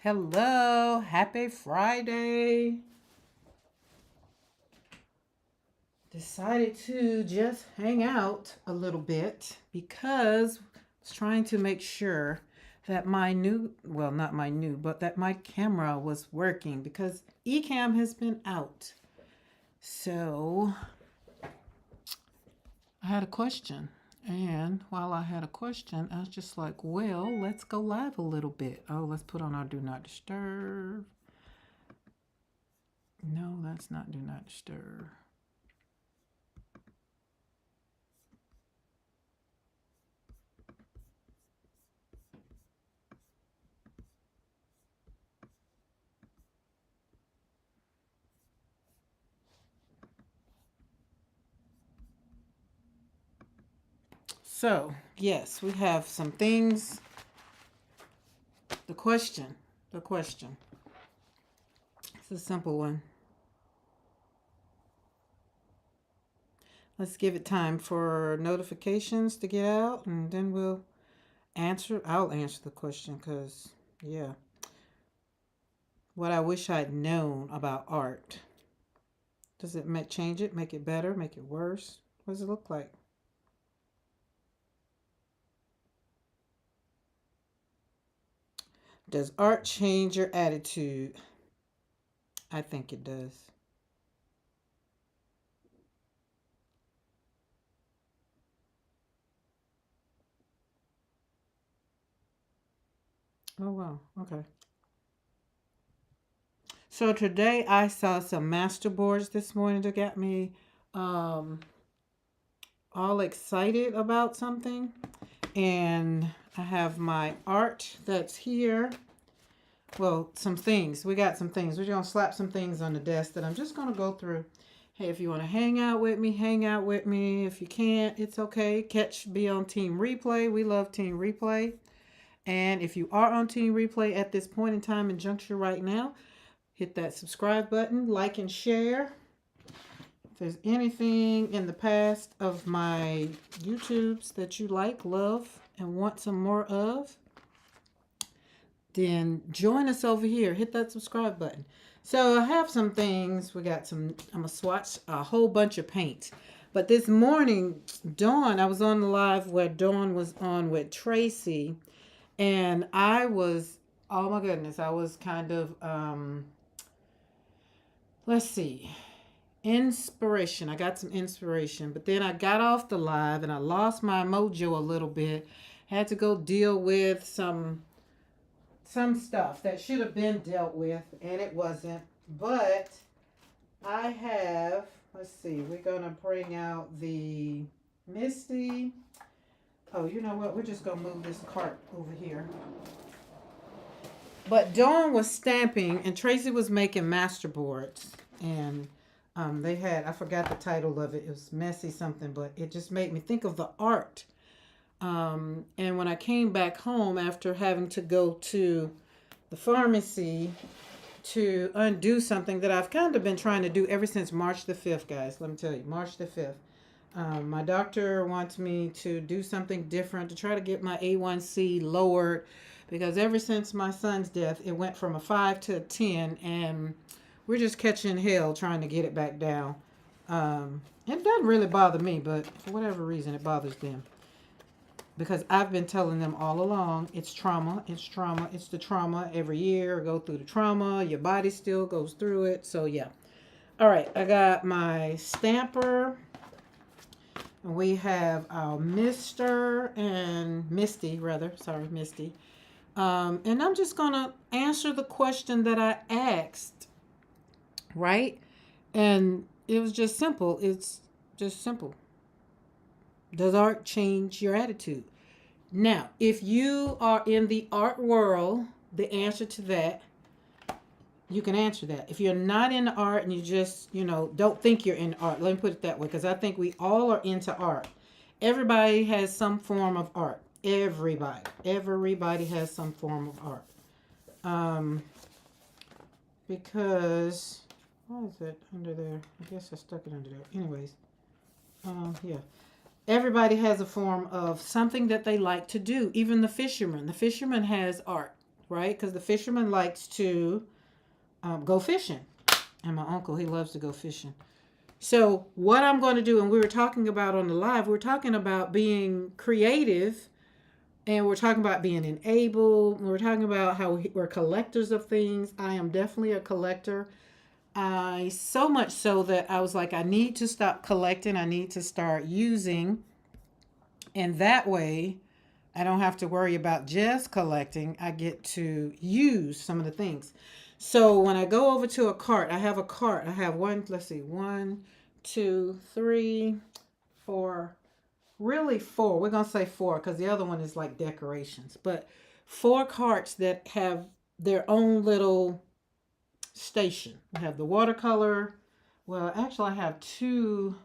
Hello, happy Friday. Decided to just hang out a little bit because I was trying to make sure that my new, well, not my new, but that my camera was working because Ecamm has been out. So I had a question. And while I had a question, I was just like, well, let's go live a little bit. Oh, let's put on our do not disturb. No, that's not do not disturb. So, yes, we have some things. The question, the question. It's a simple one. Let's give it time for notifications to get out and then we'll answer. I'll answer the question because, yeah, what I wish I'd known about art. Does it change it, make it better, make it worse? What does it look like? Does art change your attitude? I think it does. Oh, wow. Okay. So today I saw some master boards this morning that got me um, all excited about something. And I have my art that's here. Well, some things. We got some things. We're going to slap some things on the desk that I'm just going to go through. Hey, if you want to hang out with me, hang out with me. If you can't, it's okay. Be on Team Replay. We love Team Replay. And if you are on Team Replay at this point in time and juncture right now, hit that subscribe button, like and share. If there's anything in the past of my YouTubes that you like, love, and want some more of, then join us over here. Hit that subscribe button. So I have some things. We got some, I'm going to swatch a whole bunch of paint. But this morning, Dawn, I was on the live where Dawn was on with Tracy. And I was, oh my goodness, I was kind of, let's see, inspiration. I got some inspiration. But then I got off the live and I lost my mojo a little bit. Had to go deal with some stuff that should have been dealt with and it wasn't. But I have, let's see, we're going to bring out the Misty. Oh, you know what? We're just going to move this cart over here. But Dawn was stamping and Tracy was making masterboards. And they had, I forgot the title of it. It was Messy something, but it just made me think of the art. And when I came back home after having to go to the pharmacy to undo something that I've kind of been trying to do ever since March the 5th, guys. Let me tell you, March the 5th. My doctor wants me to do something different to try to get my A1C lowered because ever since my son's death, it went from a 5 to a 10, and we're just catching hell trying to get it back down. It doesn't really bother me, but for whatever reason, it bothers them. Because I've been telling them all along, it's trauma, it's trauma, it's the trauma. Every year, I go through the trauma. Your body still goes through it. So, yeah. All right, I got my stamper. We have our Mr. and Misty, rather. Sorry, Misty. And I'm just going to answer the question that I asked, right? And it was just simple. It's just simple. Does art change your attitude? Now, if you are in the art world, the answer to that, you can answer that. If you're not in art and you just, don't think you're in art, let me put it that way, because I think we all are into art. Everybody has some form of art. Everybody has some form of art. Because, what is it under there? I guess I stuck it under there. Anyways, yeah. Everybody has a form of something that they like to do. Even the fisherman. The fisherman has art, right? Because the fisherman likes to go fishing. And my uncle, he loves to go fishing. So what I'm going to do, and we were talking about on the live, we're talking about being creative, and we're talking about being enabled. We're talking about how we're collectors of things. I am definitely a collector. I so much so that I was like, I need to stop collecting. I need to start using. And that way, I don't have to worry about just collecting. I get to use some of the things. So when I go over to a cart, I have a cart. I have one, let's see, one, two, three, four, really four. We're going to say four because the other one is like decorations. But four carts that have their own little station. I have the watercolor. Well, actually, I have two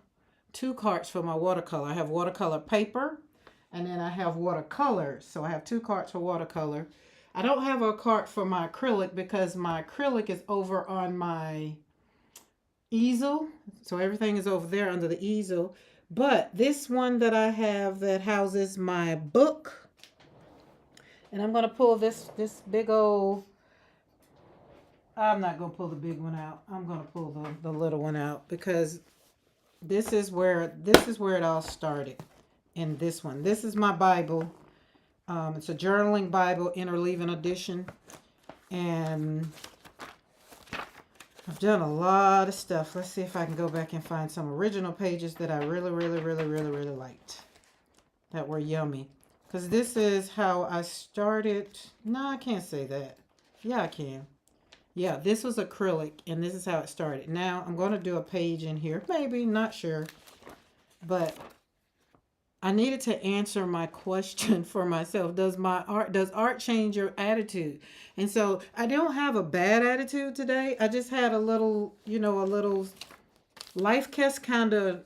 carts for my watercolor. I have watercolor paper, and then I have watercolors. So I have two carts for watercolor. I don't have a cart for my acrylic because my acrylic is over on my easel. So everything is over there under the easel. But this one that I have that houses my book, and I'm going to pull this big old, I'm not going to pull the big one out. I'm going to pull the little one out because this is where it all started. In this one, this is my Bible. It's a journaling Bible, interleaving edition, and I've done a lot of stuff. Let's see if I can go back and find some original pages that I really, really, really, really, really liked, that were yummy. Because this is how I started. No, I can't say that. Yeah, I can. Yeah, this was acrylic, and this is how it started. Now, I'm going to do a page in here. Maybe, not sure. But I needed to answer my question for myself. Does art change your attitude? And so I don't have a bad attitude today. I just had a little life just kind of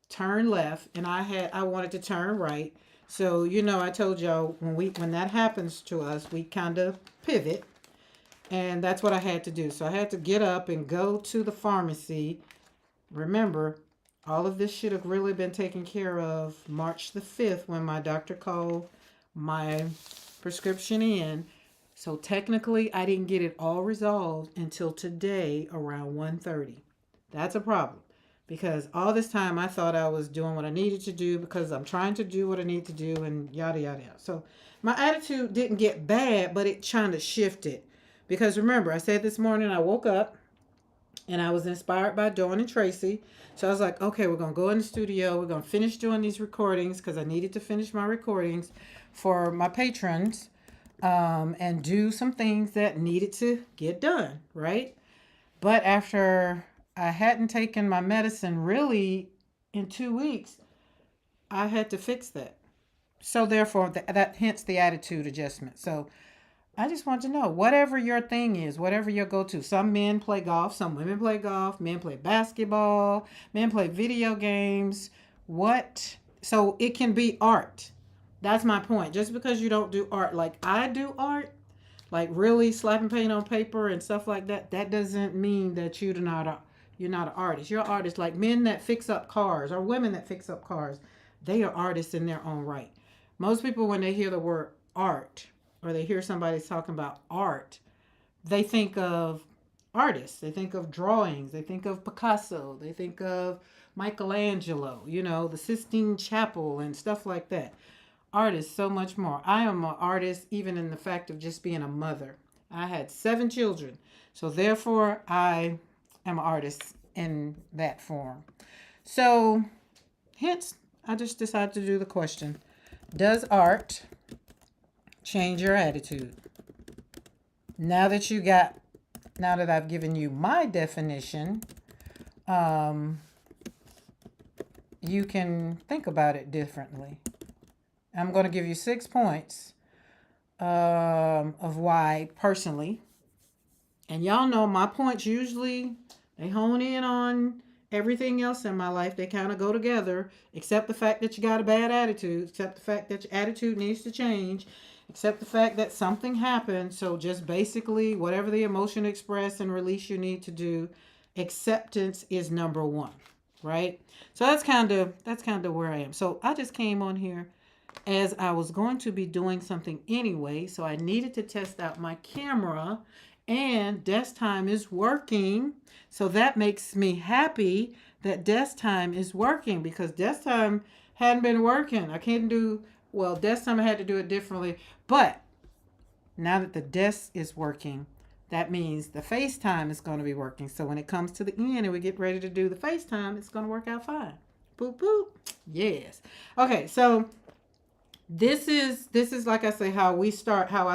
turned left, and I wanted to turn right. So, I told y'all when that happens to us, we kind of pivot. And that's what I had to do. So I had to get up and go to the pharmacy. Remember, all of this should have really been taken care of March the 5th when my doctor called my prescription in. So technically, I didn't get it all resolved until today around 1:30. That's a problem because all this time I thought I was doing what I needed to do because I'm trying to do what I need to do and yada, yada, yada. So my attitude didn't get bad, but it kind of shifted. Because remember, I said this morning I woke up and I was inspired by Dawn and Tracy. So I was like, okay, we're going to go in the studio. We're going to finish doing these recordings because I needed to finish my recordings for my patrons and do some things that needed to get done, right? But after I hadn't taken my medicine really in 2 weeks, I had to fix that. So therefore, that hence the attitude adjustment. So I just want to know, whatever your thing is, whatever your go-to. Some men play golf, some women play golf, men play basketball, men play video games. So it can be art. That's my point. Just because you don't do art like I do art, like really slapping paint on paper and stuff like that, that doesn't mean that you're not an artist. You're an artist. Like men that fix up cars or women that fix up cars, they are artists in their own right. Most people, when they hear the word art, or they hear somebody talking about art, they think of artists. They think of drawings. They think of Picasso. They think of Michelangelo, the Sistine Chapel and stuff like that. Art is so much more. I am an artist even in the fact of just being a mother. I had 7 children. So therefore, I am an artist in that form. So hence, I just decided to do the question. Does art change your attitude? Now that I've given you my definition, you can think about it differently. I'm going to give you 6 points of why personally. And y'all know my points usually, they hone in on everything else in my life. They kind of go together, except the fact that you got a bad attitude, except the fact that your attitude needs to change, except the fact that something happened. So just basically whatever the emotion express and release you need to do, acceptance is number 1, right? So that's kind of where I am. So I just came on here as I was going to be doing something anyway, so I needed to test out my camera, and desk time is working. So that makes me happy that desk time is working, because desk time hadn't been working. I can't do, well, desk time I had to do it differently, but now that the desk is working, that means the FaceTime is going to be working. So when it comes to the end and we get ready to do the FaceTime, it's going to work out fine. Boop boop. Yes. Okay, so this is like I say how I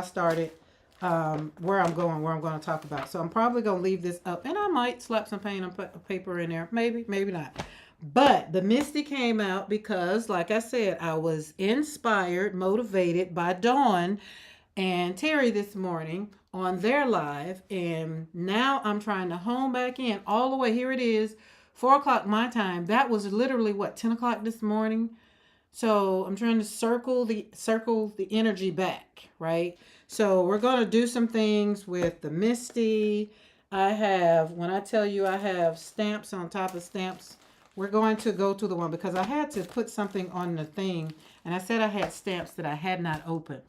started, where I'm going to talk about. So I'm probably going to leave this up, and I might slap some paint and put a paper in there, maybe not. But the Misty came out because, like I said, I was inspired, motivated by Dawn and Terry this morning on their live, and now I'm trying to hone back in all the way. Here it is, 4 o'clock my time. That was literally what, 10 o'clock this morning. So I'm trying to circle the energy back, right? So we're gonna do some things with the Misty. I have, when I tell you I have stamps on top of stamps, we're going to go to the one because I had to put something on the thing, and I said I had stamps that I had not opened.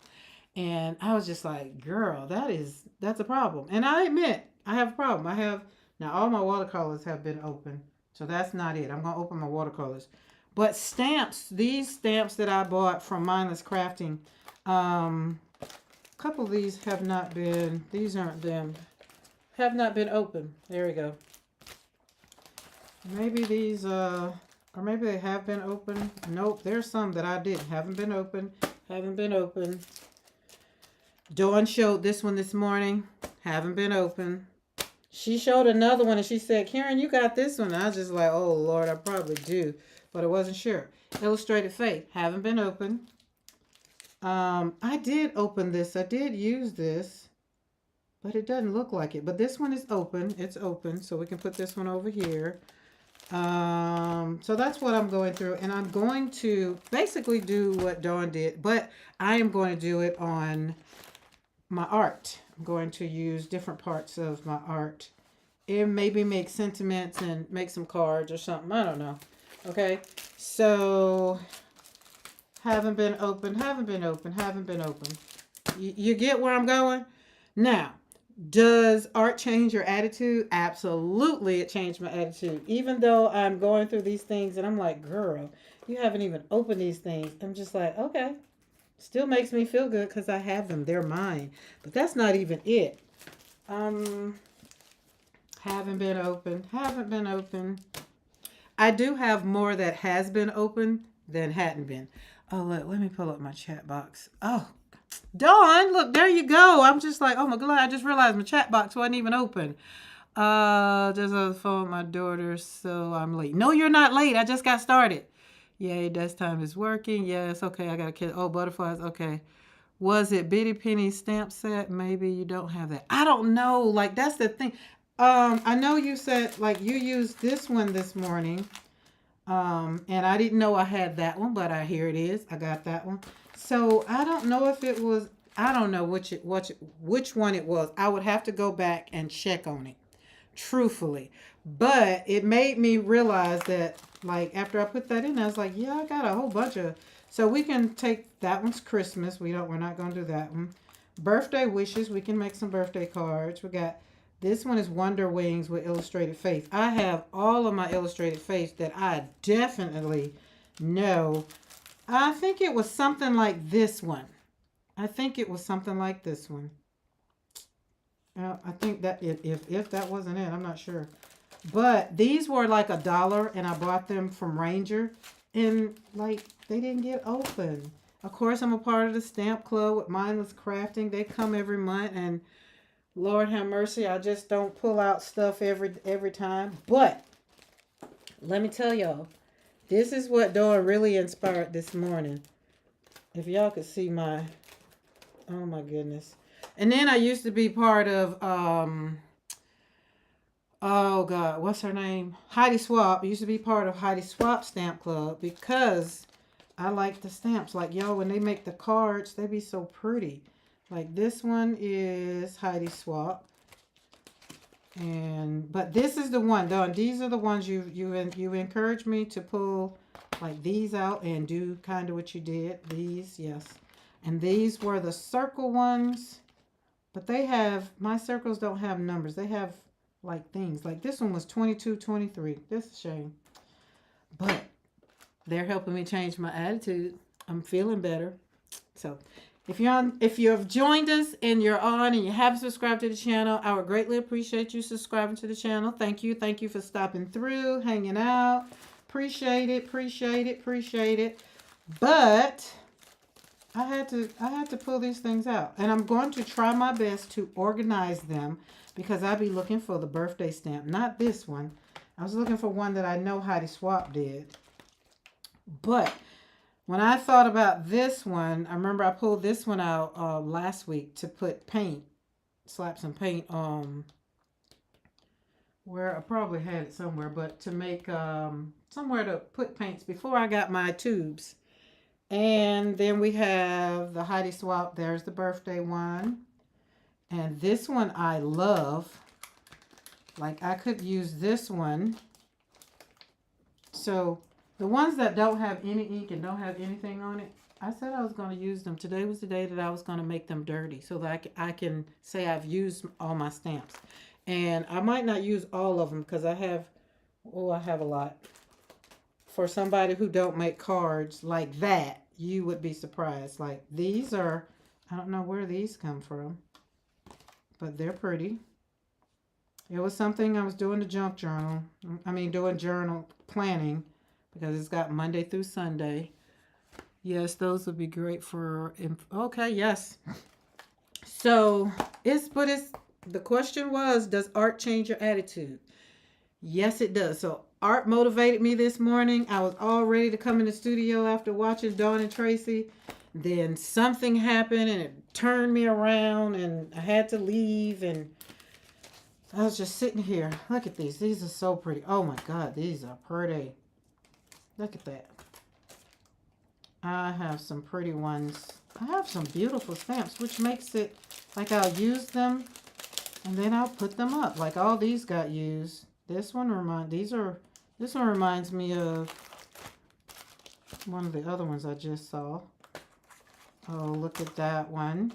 And I was just like, girl, that's a problem. And I admit I have a problem. I have, now all my watercolors have been open. So that's not it. I'm gonna open my watercolors. But stamps, these stamps that I bought from Mindless Crafting, a couple of these have not been, these aren't them, have not been open. There we go. Maybe these, or maybe they have been open. Nope, there's some that I didn't. Haven't been open. Dawn showed this one this morning. Haven't been open. She showed another one and she said, Karen, you got this one. I was just like, oh, Lord, I probably do. But I wasn't sure. Illustrated Faith. Haven't been open. I did open this. I did use this. But it doesn't look like it. But this one is open. It's open. So we can put this one over here. So that's what I'm going through. And I'm going to basically do what Dawn did. But I am going to do it on my art. I'm going to use different parts of my art and maybe make sentiments and make some cards or something. I don't know. Okay. So haven't been open. You get where I'm going? Now, does art change your attitude? Absolutely, it changed my attitude. Even though I'm going through these things and I'm like, girl, you haven't even opened these things. I'm just like, okay. Still makes me feel good because I have them. They're mine. But that's not even it. Haven't been open. I do have more that has been open than hadn't been. Oh, look, let me pull up my chat box. Oh, Dawn, look, there you go. I'm just like, oh my God, I just realized my chat box wasn't even open. Just on the phone with my daughter, so I'm late. No, you're not late. I just got started. Yay, desk time is working. Yes, okay, I got a kid. Oh, butterflies, okay. Was it Bitty Penny stamp set? Maybe you don't have that. I don't know. Like, that's the thing. I know you said, like, you used this one this morning. And I didn't know I had that one, but here it is. I got that one. So I don't know if it was, I don't know which one it was. I would have to go back and check on it, truthfully. But it made me realize that, like, after I put that in, I was like, yeah, I got a whole bunch of. So we can take, that one's Christmas. We're not going to do that one. Birthday wishes. We can make some birthday cards. We got, this one is Wonder Wings with Illustrated Faith. I have all of my Illustrated Faith that I definitely know. I think it was something like this one. I think I think that if that wasn't it, I'm not sure. But these were like $1 and I bought them from Ranger, and like they didn't get open. Of course, I'm a part of the stamp club with Mindless Crafting. They come every month, and Lord have mercy, I just don't pull out stuff every time. But let me tell y'all, this is what Dawn really inspired this morning. If y'all could see my, oh my goodness. And then I used to be part of, oh God, what's her name? Heidi Swap. I used to be part of Heidi Swap Stamp Club because I like the stamps. Like, y'all, when they make the cards, they be so pretty. Like, this one is Heidi Swap. But this is the one, Dawn. These are the ones you encourage me to pull like these out and do kind of what you did. These, yes. And these were the circle ones. But they have, my circles don't have numbers. They have like things. Like this one was 22, 23. That's a shame. But they're helping me change my attitude. I'm feeling better. So if you have joined us and you're on and you haven't subscribed to the channel, I would greatly appreciate you subscribing to the channel. Thank you. Thank you for stopping through, hanging out. Appreciate it, appreciate it, appreciate it. But I had to pull these things out. And I'm going to try my best to organize them because I'll be looking for the birthday stamp. Not this one. I was looking for one that I know Heidi Swapp did. But when I thought about this one, I remember I pulled this one out last week to put paint, slap some paint on where I probably had it somewhere, but to make somewhere to put paints before I got my tubes. And then we have the Heidi Swapp. There's the birthday one. And this one I love. Like I could use this one. So the ones that don't have any ink and don't have anything on it, I said I was going to use them. Today was the day that I was going to make them dirty so that I can say I've used all my stamps. And I might not use all of them because I have a lot. For somebody who don't make cards like that, you would be surprised. Like these are, I don't know where these come from, but they're pretty. It was something I was doing the junk journal. I mean, doing journal planning because it's got Monday through Sunday. Yes, those would be great for, okay, yes. So the question was, does art change your attitude? Yes, it does. So art motivated me this morning. I was all ready to come in the studio after watching Dawn and Tracy. Then something happened and it turned me around and I had to leave and I was just sitting here. Look at these. These are so pretty. Oh my God, these are pretty. Look at that. I have some pretty ones. I have some beautiful stamps, which makes it like I'll use them and then I'll put them up. Like all these got used. This one reminds me of one of the other ones I just saw. Oh, look at that one.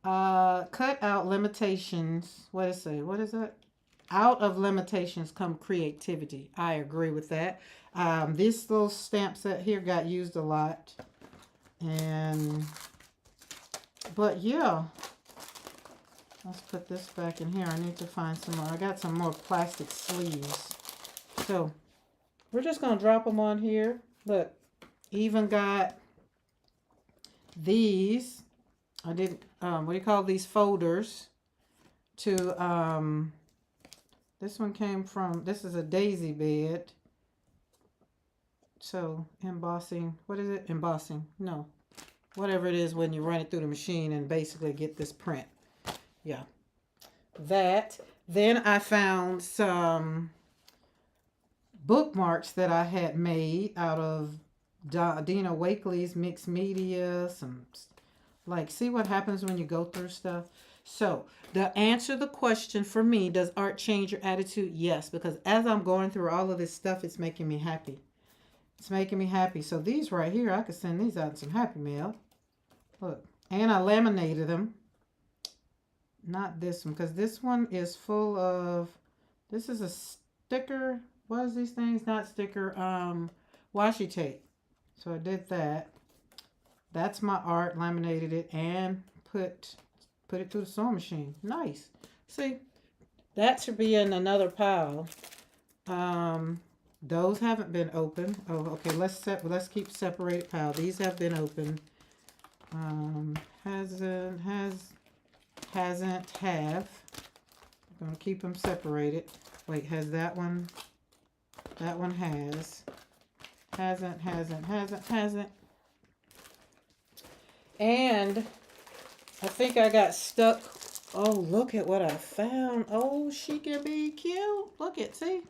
Cut out limitations. What does it say? What is that? Out of limitations come creativity. I agree with that. This little stamp set here got used a lot. But yeah. Let's put this back in here. I need to find some more. I got some more plastic sleeves. So we're just going to drop them on here. Look, even got these. I did, what do you call these folders? This one came from, this is a daisy bed. So embossing, what is it? Embossing, no. Whatever it is when you run it through the machine and basically get this print. Yeah, that. Then I found some bookmarks that I had made out of Dina Wakley's mixed media. See what happens when you go through stuff. So the answer to the question for me, does art change your attitude? Yes, because as I'm going through all of this stuff, it's making me happy. It's making me happy. So these right here, I could send these out in some Happy Mail. Look, and I laminated them. Not this one, because this one is full of, this is a sticker. What is these things? Not sticker, washi tape. So I did that. That's my art, laminated it, and put it through the sewing machine. Nice. See, that should be in another pile. Those haven't been opened. Oh, okay, let's keep separated pile. These have been opened. Hasn't, have. I'm gonna keep them separated. Wait, has that one? That one has. Hasn't. And I think I got stuck. Oh, look at what I found. Oh, she can be cute. Look at, see?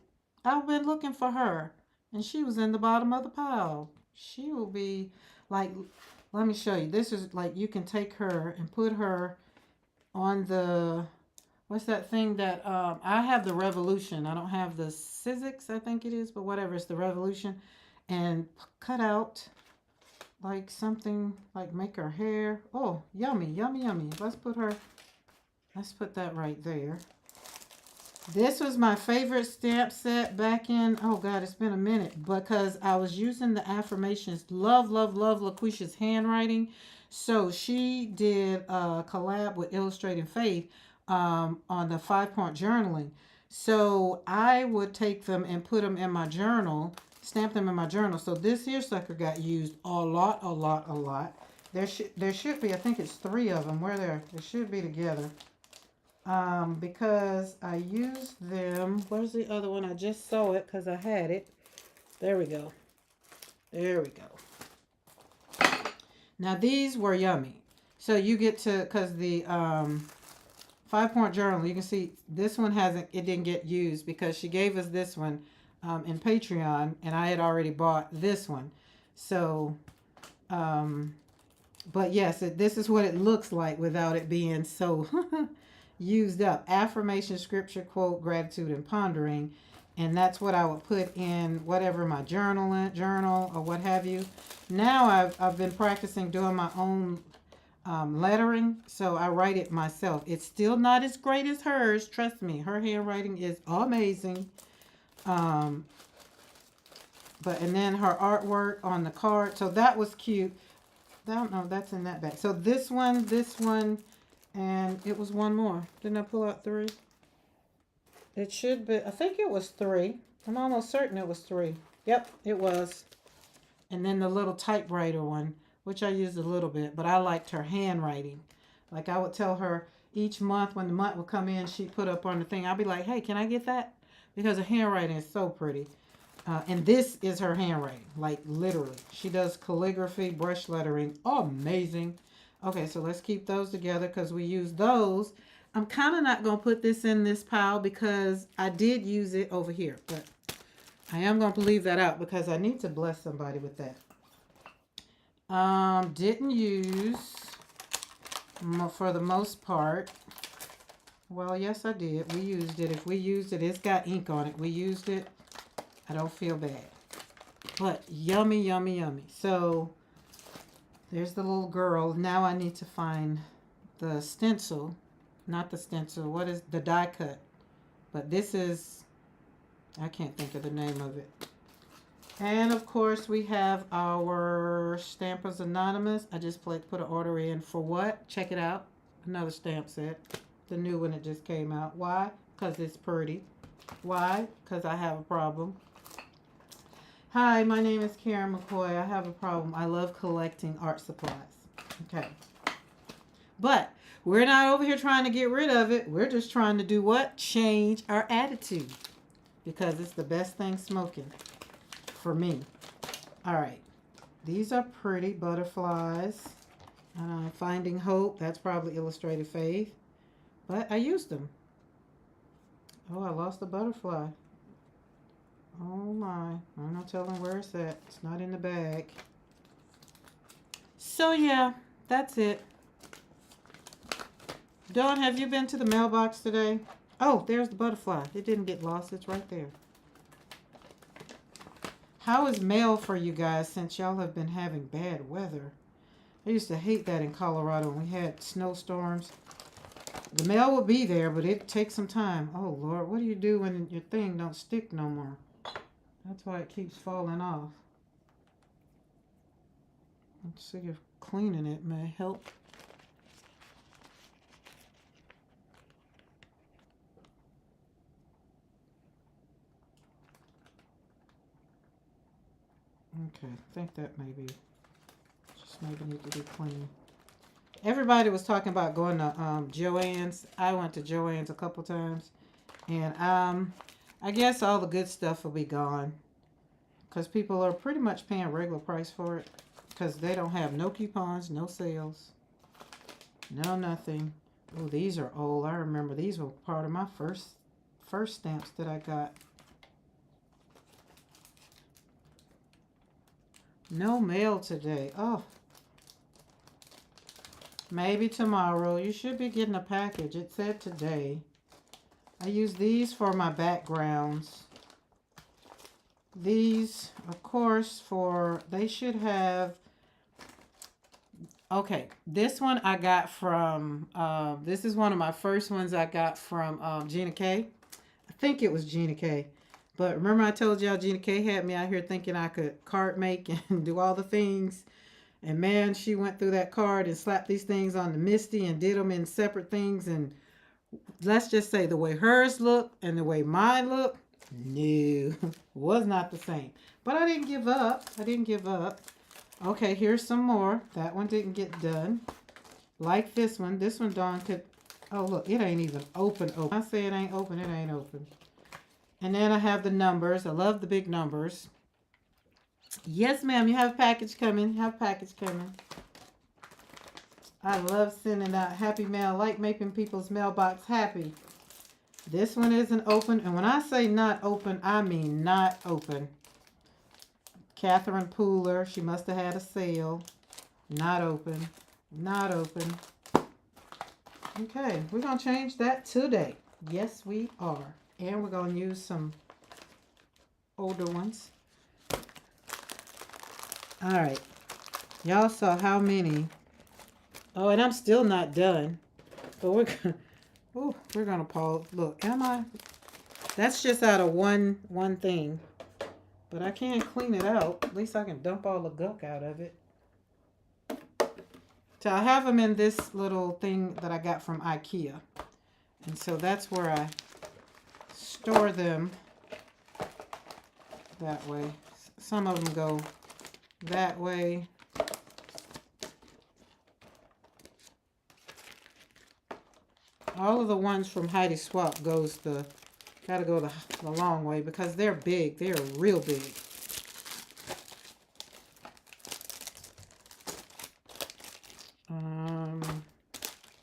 I've been looking for her. And she was in the bottom of the pile. She will be like, let me show you. This is like, you can take her and put her on the, what's that thing that, I have the Revolution. I don't have the Sizzix, I think it is, but whatever, it's the Revolution. and cut out like something like make her hair. Oh, yummy, yummy, yummy. Let's put that right there. This was my favorite stamp set back in, oh God, it's been a minute, because I was using the affirmations. Love, love, love LaQuisha's handwriting. So she did a collab with Illustrating Faith on the 5-point journaling. So I would take them and put them in my journal, stamp them in my journal. So this here sucker got used a lot, a lot, a lot. There should be, I think it's 3 of them. Where they should be together. Because I used them. Where's the other one? I just saw it because I had it. There we go. There we go. Now these were yummy. So you get to, because the 5-point journal, you can see this one it didn't get used because she gave us this one in Patreon, and I had already bought this one. So, but yes, this is what it looks like without it being so used up. Affirmation, scripture, quote, gratitude, and pondering. And that's what I would put in whatever my journal or what have you. Now I've been practicing doing my own lettering, so I write it myself. It's still not as great as hers. Trust me, her handwriting is amazing. But and then her artwork on the card. So that was cute. I don't know, that's in that bag. So this one, and it was one more. Didn't I pull out 3? It should be, I think it was 3. I'm almost certain it was 3. Yep, it was. And then the little typewriter one, which I used a little bit, but I liked her handwriting. Like I would tell her each month when the month would come in, she'd put up on the thing. I'd be like, hey, can I get that? Because her handwriting is so pretty. And this is her handwriting, like literally. She does calligraphy, brush lettering. Oh, amazing. Okay, so let's keep those together because we use those. I'm kind of not going to put this in this pile because I did use it over here. But I am going to leave that out because I need to bless somebody with that. Didn't use for the most part. Well, yes, I did. We used it. If we used it, it's got ink on it. We used it. I don't feel bad. But yummy, yummy, yummy. So there's the little girl. Now I need to find the stencil. Not the stencil. What is the die cut? But this is, I can't think of the name of it. And of course we have our Stampers Anonymous. I just put an order in for what? Check it out. Another stamp set. The new one that just came out. Why? Because it's pretty. Why? Because I have a problem. Hi, my name is Karen McCoy. I have a problem. I love collecting art supplies. Okay. But we're not over here trying to get rid of it. We're just trying to do what? Change our attitude. Because it's the best thing smoking for me. All right. These are pretty butterflies. Finding Hope. That's probably Illustrated Faith. But I used them. Oh, I lost the butterfly. Oh my, I'm not telling where it's at. It's not in the bag. So yeah, that's it. Dawn, have you been to the mailbox today? Oh, there's the butterfly. It didn't get lost. It's right there. How is mail for you guys since y'all have been having bad weather? I used to hate that in Colorado when we had snowstorms. The mail would be there, but it'd take some time. Oh Lord, what do you do when your thing don't stick no more? That's why it keeps falling off. Let's see if cleaning it may help. Okay, I think that maybe just maybe need to be clean. Everybody was talking about going to Joann's. I went to Joann's a couple times, and I guess all the good stuff will be gone because people are pretty much paying regular price for it because they don't have no coupons, no sales, no nothing. Oh, these are old. I remember these were part of my first stamps that I got. No mail today. Oh, maybe tomorrow. You should be getting a package. It said today. I use these for my backgrounds. these, of course, they should have, okay, this one I got from, this is one of my first ones I got from Gina K. I think it was Gina K. But remember I told y'all Gina K had me out here thinking I could card make and do all the things. And man, she went through that card and slapped these things on the Misty and did them in separate things. And let's just say the way hers look and the way mine look, no, was not the same. But I didn't give up. I didn't give up. Okay, here's some more. That one didn't get done. Like this one. This one, Dawn could... Oh, look, it ain't even open. I say it ain't open, it ain't open. And then I have the numbers. I love the big numbers. Yes, ma'am, you have a package coming. You have a package coming. I love sending out happy mail. I like making people's mailbox happy. This one isn't open. And when I say not open, I mean not open. Catherine Pooler. She must have had a sale. Not open. Not open. Okay, we're going to change that today. Yes, we are. And we're going to use some older ones. All right. Y'all saw how many. Oh, and I'm still not done. But we're going to pause. Look, am I? That's just out of one thing. But I can't clean it out. At least I can dump all the gunk out of it. So I have them in this little thing that I got from IKEA. And so that's where I store them that way. Some of them go that way. All of the ones from Heidi Swap gotta go the long way because they're big. They're real big.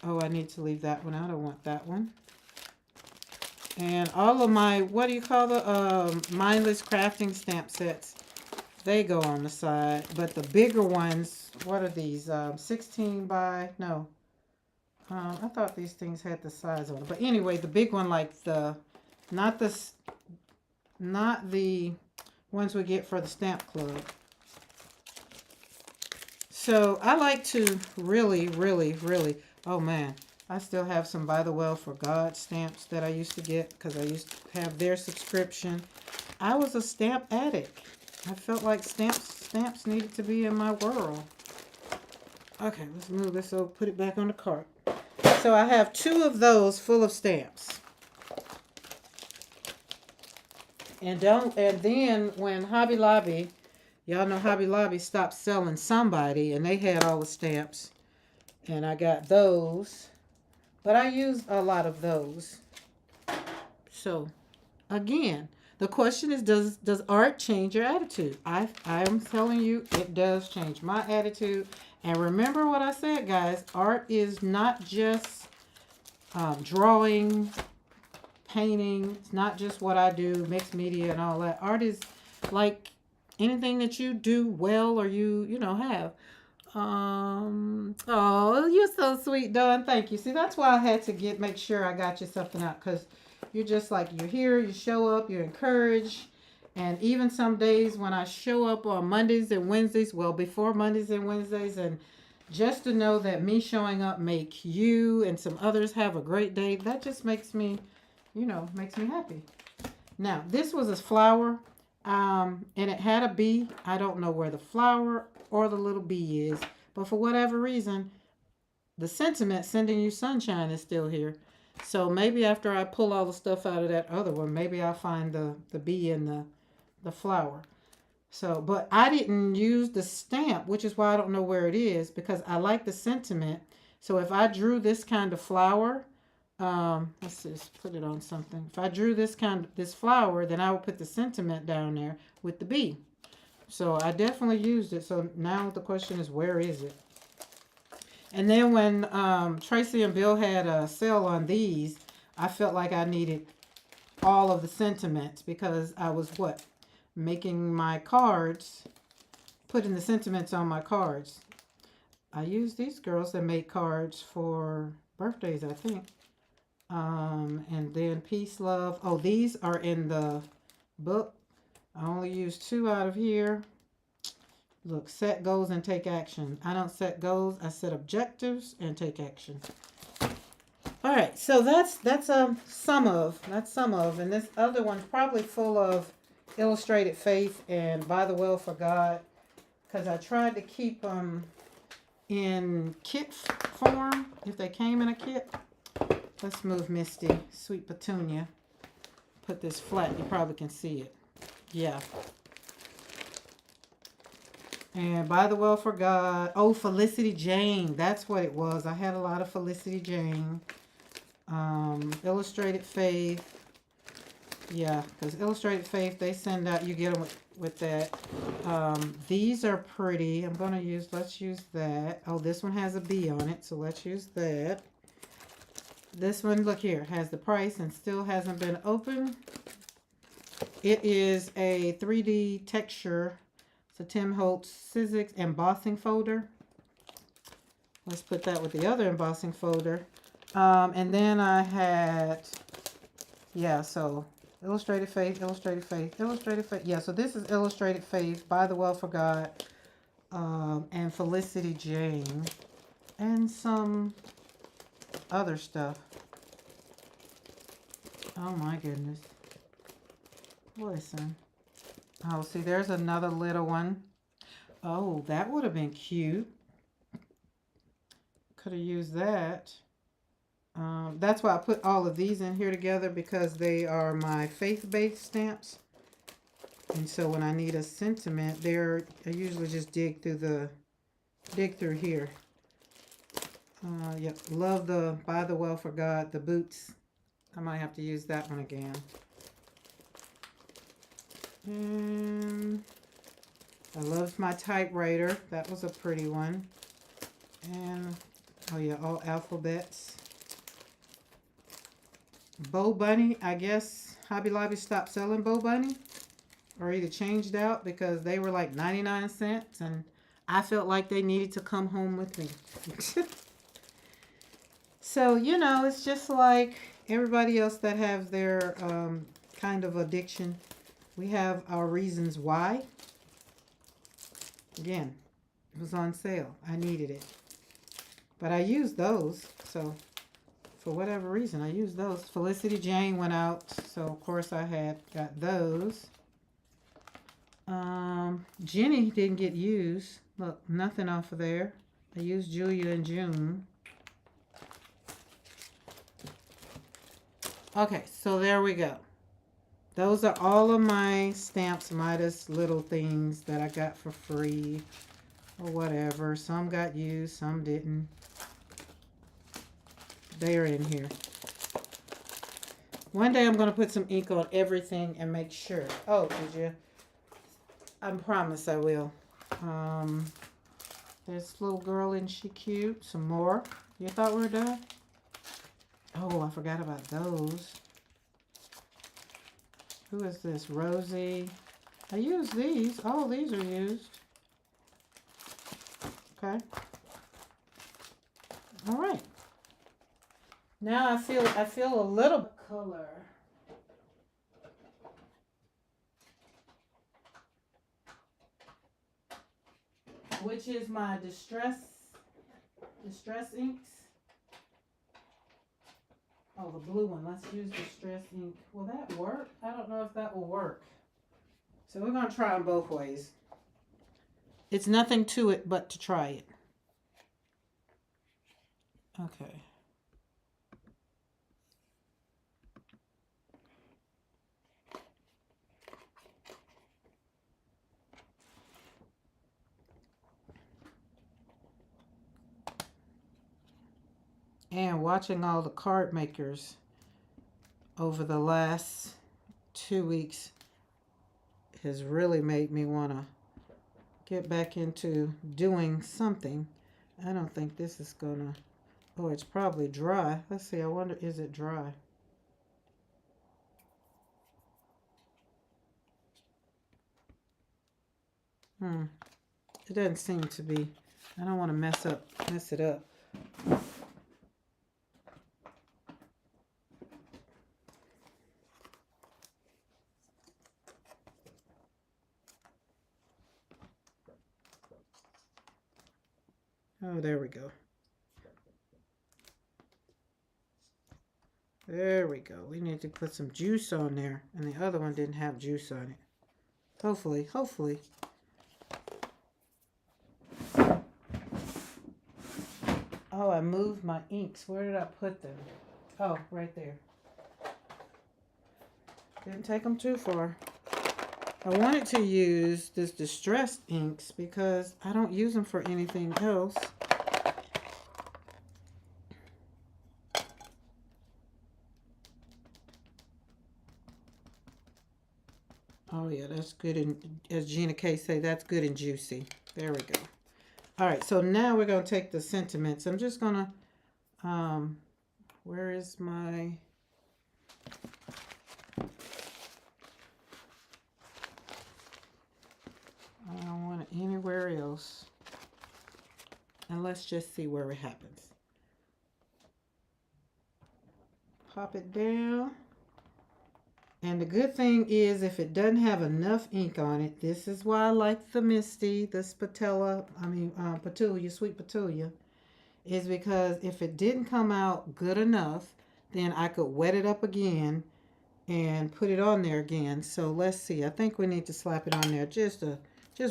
Oh, I need to leave that one out. I want that one. And all of my, what do you call the mindless crafting stamp sets? They go on the side. But the bigger ones, what are these? 16 by, no. I thought these things had the size on it. But anyway, the big one, like not the ones we get for the stamp club. So I like to really, oh man, I still have some By the Well for God stamps that I used to get because I used to have their subscription. I was a stamp addict. I felt like stamps needed to be in my world. Okay, let's move this over, put it back on the cart. So I have 2 of those full of stamps. And then when Hobby Lobby, y'all know Hobby Lobby stopped selling somebody and they had all the stamps. And I got those. But I used a lot of those. So, again, the question is, does art change your attitude? I am telling you, it does change my attitude. And remember what I said, guys. Art is not just drawing, painting. It's not just what I do, mixed media and all that. Art is like anything that you do well or you have. Oh, you're so sweet, Dawn. Thank you. See, that's why I had to make sure I got you something out because you're just like, you're here, you show up, you're encouraged. And even some days when I show up on Mondays and Wednesdays, well, before Mondays and Wednesdays, and just to know that me showing up make you and some others have a great day, that just makes me, makes me happy. Now, this was a flower, and it had a bee. I don't know where the flower or the little bee is, but for whatever reason, the sentiment sending you sunshine is still here. So maybe after I pull all the stuff out of that other one, maybe I'll find the bee and the flower. So, but I didn't use the stamp, which is why I don't know where it is, because I like the sentiment. So if I drew this kind of flower, let's just put it on something. If I drew this flower, then I would put the sentiment down there with the bee. So I definitely used it. So now the question is, where is it? And then when Tracy and Bill had a sale on these, I felt like I needed all of the sentiments because I was making my cards, putting the sentiments on my cards. I used these girls that make cards for birthdays, I think. And then peace, love. Oh, these are in the book. I only use 2 out of here. Look, set goals and take action. I don't set goals. I set objectives and take action. All right, so that's some of and this other one's probably full of illustrated faith and by the will for God, because I tried to keep them in kit form if they came in a kit. Let's move Misty, Sweet Petunia. Put this flat. You probably can see it. Yeah. And by the will for God. Oh, Felicity Jane. That's what it was. I had a lot of Felicity Jane. Illustrated Faith. Yeah, because Illustrated Faith, they send out, you get them with that. These are pretty. Let's use that. Oh, this one has a B on it, so let's use that. This one, look here, has the price and still hasn't been opened. It is a 3D texture. It's a Tim Holtz Sizzix embossing folder. Let's put that with the other embossing folder. And then I had, yeah, so Illustrated Faith, Illustrated Faith, Illustrated Faith. Yeah, so this is Illustrated Faith, By the Well for God, and Felicity Jane, and some other stuff. Oh my goodness. Listen. Oh, see, there's another little one. Oh, that would have been cute. Could have used that. That's why I put all of these in here together, because they are my faith-based stamps. And so when I need a sentiment, I usually just dig through here. Yep, love the By the Well for God, the boots. I might have to use that one again. And I loved my typewriter. That was a pretty one. And, oh yeah, all alphabets. Bo Bunny, I guess Hobby Lobby stopped selling Bo Bunny, or either changed out, because they were like 99 cents and I felt like they needed to come home with me. So, you know, it's just like everybody else that have their kind of addiction. We have our reasons why. Again, it was on sale. I needed it. But I used those, so for whatever reason, I used those. Felicity Jane went out, so of course I got those. Jenny didn't get used. Look, nothing off of there. I used Julia in June. Okay, so there we go. Those are all of my Stamps Midas little things that I got for free or whatever. Some got used, some didn't. They are in here. One day I'm going to put some ink on everything and make sure. Oh, did you? I promise I will. This little girl, isn't she cute? Some more. You thought we were done? Oh, I forgot about those. Who is this? Rosie. I used these. All these are used. Okay. All right. Now I feel a little color. Which is my distress inks. Oh, the blue one. Let's use distress ink. Will that work? I don't know if that will work. So we're going to try them both ways. It's nothing to it but to try it. Okay. And watching all the card makers over the last 2 weeks has really made me want to get back into doing something. I don't think this is gonna, oh, it's probably dry. Let's see, I wonder, is it dry? It doesn't seem to be. I don't want to mess it up. Oh, there we go. There we go. We need to put some juice on there. And the other one didn't have juice on it. Hopefully, hopefully. Oh, I moved my inks. Where did I put them? Oh, right there. Didn't take them too far. I wanted to use this distressed inks because I don't use them for anything else. Oh yeah, that's good. And as Gina K say, that's good and juicy. There we go. All right, so now we're going to take the sentiments. I'm just going to, where is my, I don't want it anywhere else. And let's just see where it happens. Pop it down. And the good thing is if it doesn't have enough ink on it, this is why I like the Misty, this Petulia, Sweet Petulia, is because if it didn't come out good enough, then I could wet it up again and put it on there again. So let's see. I think we need to slap it on there just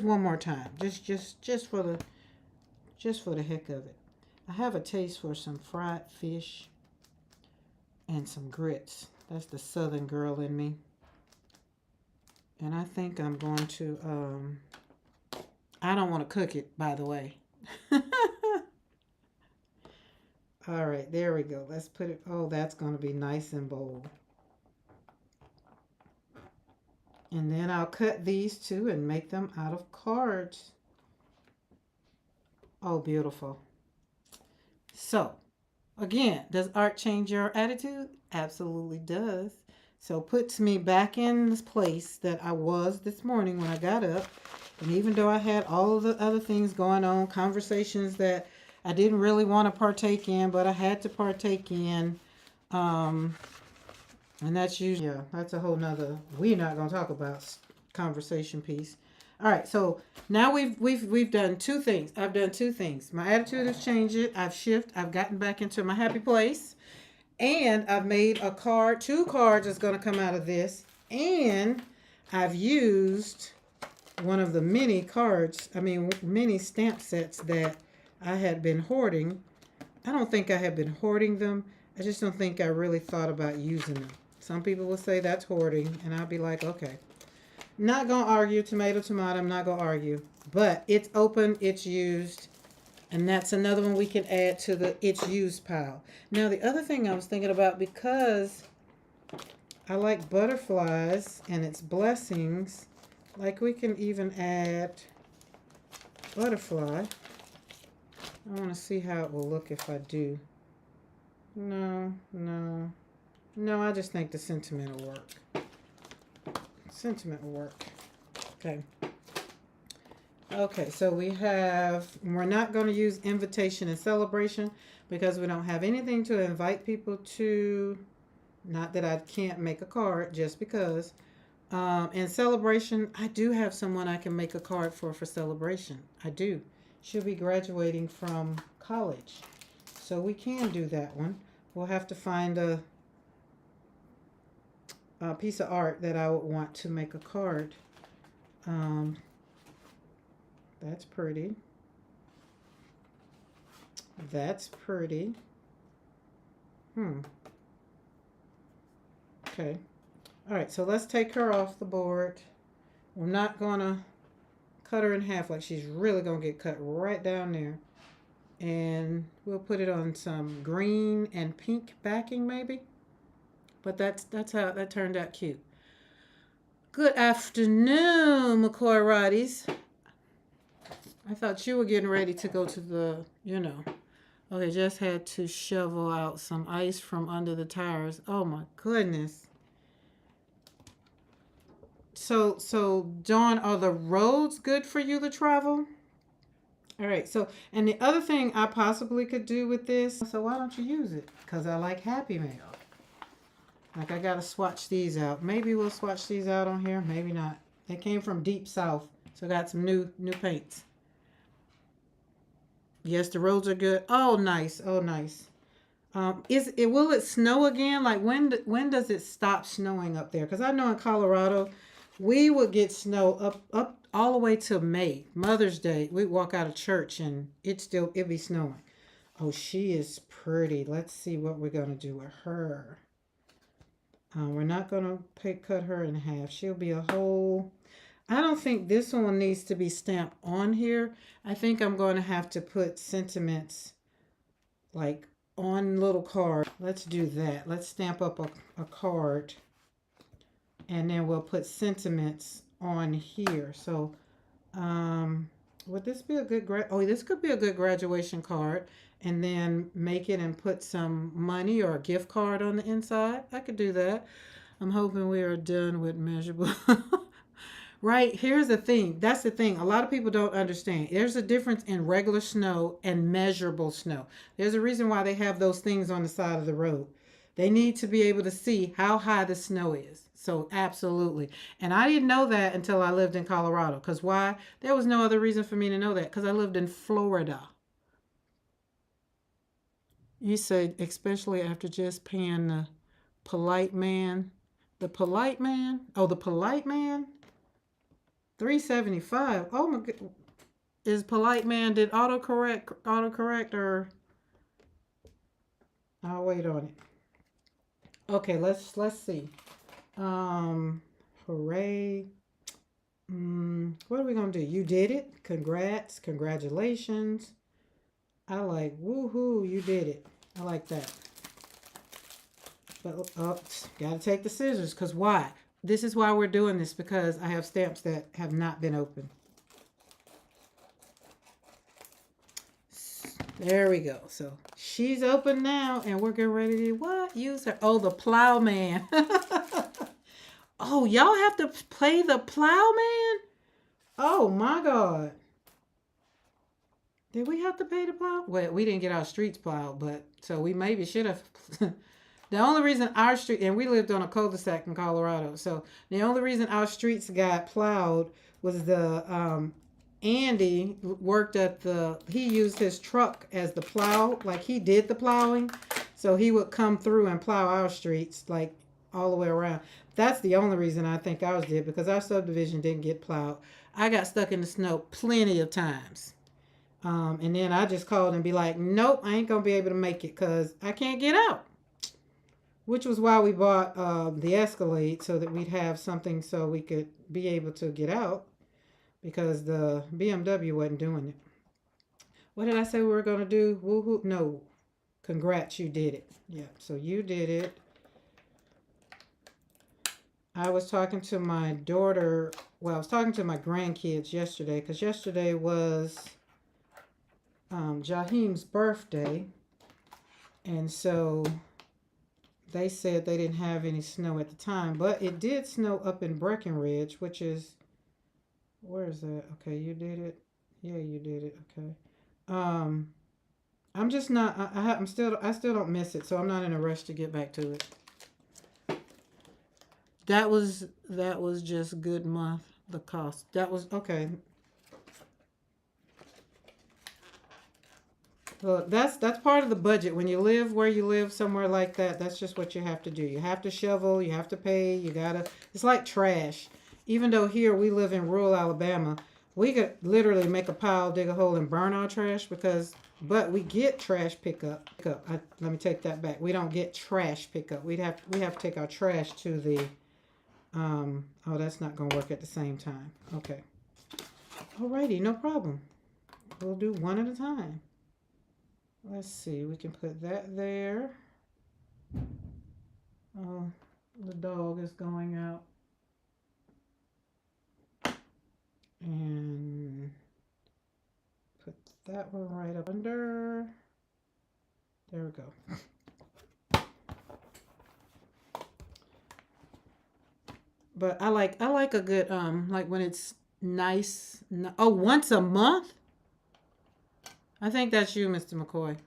one more time. Just for the heck of it. I have a taste for some fried fish and some grits. That's the Southern girl in me. And I think I'm going to, I don't want to cook it, by the way. All right, there we go. Let's put it, oh, that's going to be nice and bold. And then I'll cut these two and make them out of cards. Oh, beautiful. So, again, does art change your attitude? Absolutely does. So puts me back in this place that I was this morning when I got up. And even though I had all of the other things going on, conversations that I didn't really want to partake in, but I had to partake in. And that's usually, yeah, that's a whole nother, we're not going to talk about conversation piece. All right, so now we've done two things. I've done two things. My attitude has changed. I've shifted. I've gotten back into my happy place. And I've made a card. 2 cards is going to come out of this. And I've used one of the mini stamp sets that I had been hoarding. I don't think I have been hoarding them. I just don't think I really thought about using them. Some people will say that's hoarding. And I'll be like, okay. Not going to argue. Tomato, tomato. I'm not going to argue. But it's open. It's used. And that's another one we can add to the it's used pile. Now, the other thing I was thinking about, because I like butterflies and its blessings, like we can even add butterfly. I want to see how it will look if I do. No, I just think the sentiment will work. Sentiment will work. Okay, so we're not going to use invitation and celebration because we don't have anything to invite people to. Not that I can't make a card, just because. And celebration, I do have someone I can make a card for celebration. I do. She'll be graduating from college. So we can do that one. We'll have to find a piece of art that I would want to make a card. That's pretty. That's pretty. Okay. All right, so let's take her off the board. We're not going to cut her in half like she's really going to get cut right down there. And we'll put it on some green and pink backing maybe. But that's how that turned out cute. Good afternoon, McCoy Roddies. I thought you were getting ready to go to the, Okay, just had to shovel out some ice from under the tires. Oh my goodness. So Dawn, are the roads good for you to travel? All right, so, and the other thing I possibly could do with this, so why don't you use it? Because I like Happy Mail. Like, I got to swatch these out. Maybe we'll swatch these out on here. Maybe not. They came from Deep South, so I got some new paints. Yes, the roads are good. Oh, nice. Oh, nice. Is it will it snow again? Like when does it stop snowing up there? Because I know in Colorado, we would get snow up all the way to May, Mother's Day. We'd walk out of church and it'd be snowing. Oh, she is pretty. Let's see what we're gonna do with her. We're not gonna cut her in half. She'll be a whole. I don't think this one needs to be stamped on here. I think I'm going to have to put sentiments like on little card. Let's do that. Let's stamp up a card and then we'll put sentiments on here. So would this be a good this could be a good graduation card, and then make it and put some money or a gift card on the inside. I could do that. I'm hoping we are done with measurable. Right, here's the thing. That's the thing. A lot of people don't understand. There's a difference in regular snow and measurable snow. There's a reason why they have those things on the side of the road. They need to be able to see how high the snow is. So, absolutely. And I didn't know that until I lived in Colorado. Because why? There was no other reason for me to know that. Because I lived in Florida. You say, especially after just paying the polite man. The polite man? Oh, the polite man? 375. Oh my god. Is polite man did autocorrect or I'll wait on it. Okay, let's see. Hooray. What are we gonna do? You did it. Congrats. Congratulations. I like woohoo, you did it. I like that. But gotta take the scissors, because why? This is why we're doing this, because I have stamps that have not been opened. There we go. So she's open now, and we're getting ready to what? Use her. Oh, the plowman. Oh, y'all have to play the plowman? Oh my God. Did we have to pay the plow? Well, we didn't get our streets plowed, but so we maybe should have. The only reason our street, and we lived on a cul-de-sac in Colorado, so the only reason our streets got plowed was the Andy worked at he used his truck as the plow, like he did the plowing, so he would come through and plow our streets like all the way around. That's the only reason I think ours did, because our subdivision didn't get plowed. I got stuck in the snow plenty of times. And then I just called and be like, nope, I ain't gonna be able to make it because I can't get out. Which was why we bought the Escalade, so that we'd have something so we could be able to get out, because the BMW wasn't doing it. What did I say we were going to do? Woohoo. No. Congrats, you did it. Yeah, so you did it. I was talking to my daughter. Well, I was talking to my grandkids yesterday, because yesterday was Jaheem's birthday. And so they said they didn't have any snow at the time, but it did snow up in Breckenridge, which is, where is that? Okay, you did it. Yeah, you did it. Okay. I'm just not. I still don't miss it, so I'm not in a rush to get back to it. That was just good month. The cost. That was okay. Look, that's part of the budget. When you live where you live, somewhere like that, that's just what you have to do. You have to shovel, you have to pay, you gotta, it's like trash. Even though here we live in rural Alabama, we could literally make a pile, dig a hole, and burn our trash, but we get trash pickup. Let me take that back. We don't get trash pickup. We have to take our trash to the, oh, that's not gonna work at the same time. Okay. Alrighty, no problem. We'll do one at a time. Let's see, we can put that there. Oh, the dog is going out. And put that one right up under. There we go. But I like a good like when it's nice. Oh, once a month? I think that's you, Mr. McCoy.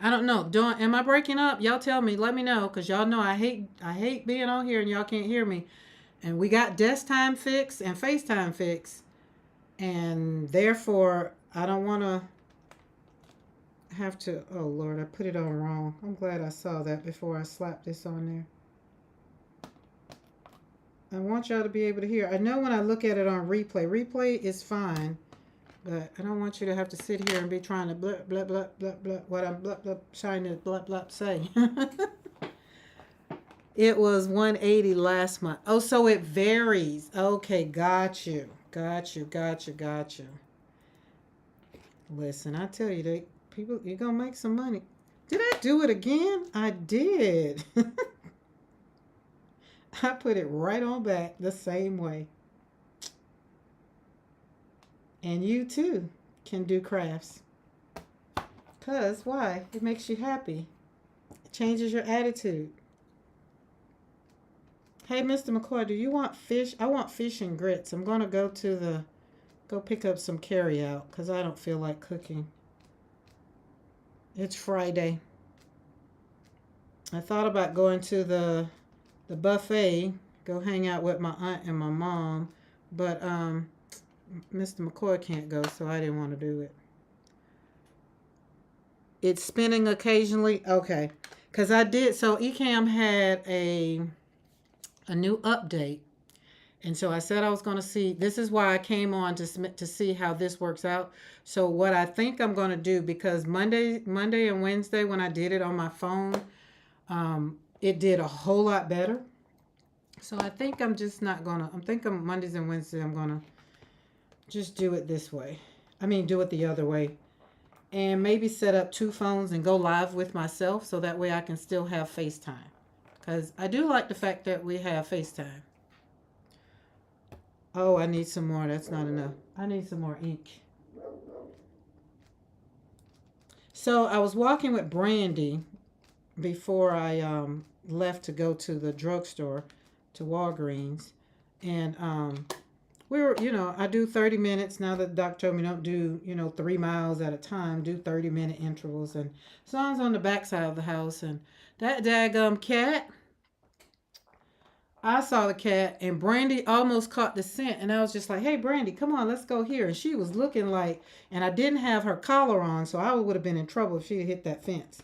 I don't know. Am I breaking up? Y'all tell me. Let me know, because y'all know I hate being on here and y'all can't hear me. And we got desk time fix and FaceTime fix. And therefore, I don't want to have to, oh Lord, I put it on wrong. I'm glad I saw that before I slapped this on there. I want y'all to be able to hear. I know when I look at it on replay is fine, but I don't want you to have to sit here and be trying to blah, blah, blah, blah, blah, what I'm blah, blah, trying to blah, blah, say. It was 180 last month. Oh, so it varies. Okay, got you. Got you, got you, got you. Listen, I tell you, people, you're going to make some money. Did I do it again? I did. I put it right on back the same way. And you too can do crafts. Because why? It makes you happy. It changes your attitude. Hey, Mr. McCoy, do you want fish? I want fish and grits. I'm going to go pick up some carry out because I don't feel like cooking. It's Friday. I thought about going to the buffet, go hang out with my aunt and my mom, but Mr. McCoy can't go, so I didn't want to do it. It's spinning occasionally? Okay. Because I did, so Ecamm had a new update. And so I said I was going to see, this is why I came on to see how this works out. So what I think I'm going to do, because Monday and Wednesday when I did it on my phone, it did a whole lot better. So I think I'm just not going to, I'm thinking Mondays and Wednesdays I'm going to just do it this way. I mean, do it the other way. And maybe set up 2 phones and go live with myself so that way I can still have FaceTime. Because I do like the fact that we have FaceTime. Oh, I need some more. That's not enough. I need some more ink. So I was walking with Brandy before I left to go to the drugstore, to Walgreens. And we were, I do 30 minutes. Now that the doctor told me don't do, 3 miles at a time, do 30-minute intervals. And so I was on the backside of the house, and that daggum cat, I saw the cat, and Brandy almost caught the scent, and I was just like, hey, Brandy, come on, let's go here. And she was looking like, and I didn't have her collar on, so I would have been in trouble if she had hit that fence.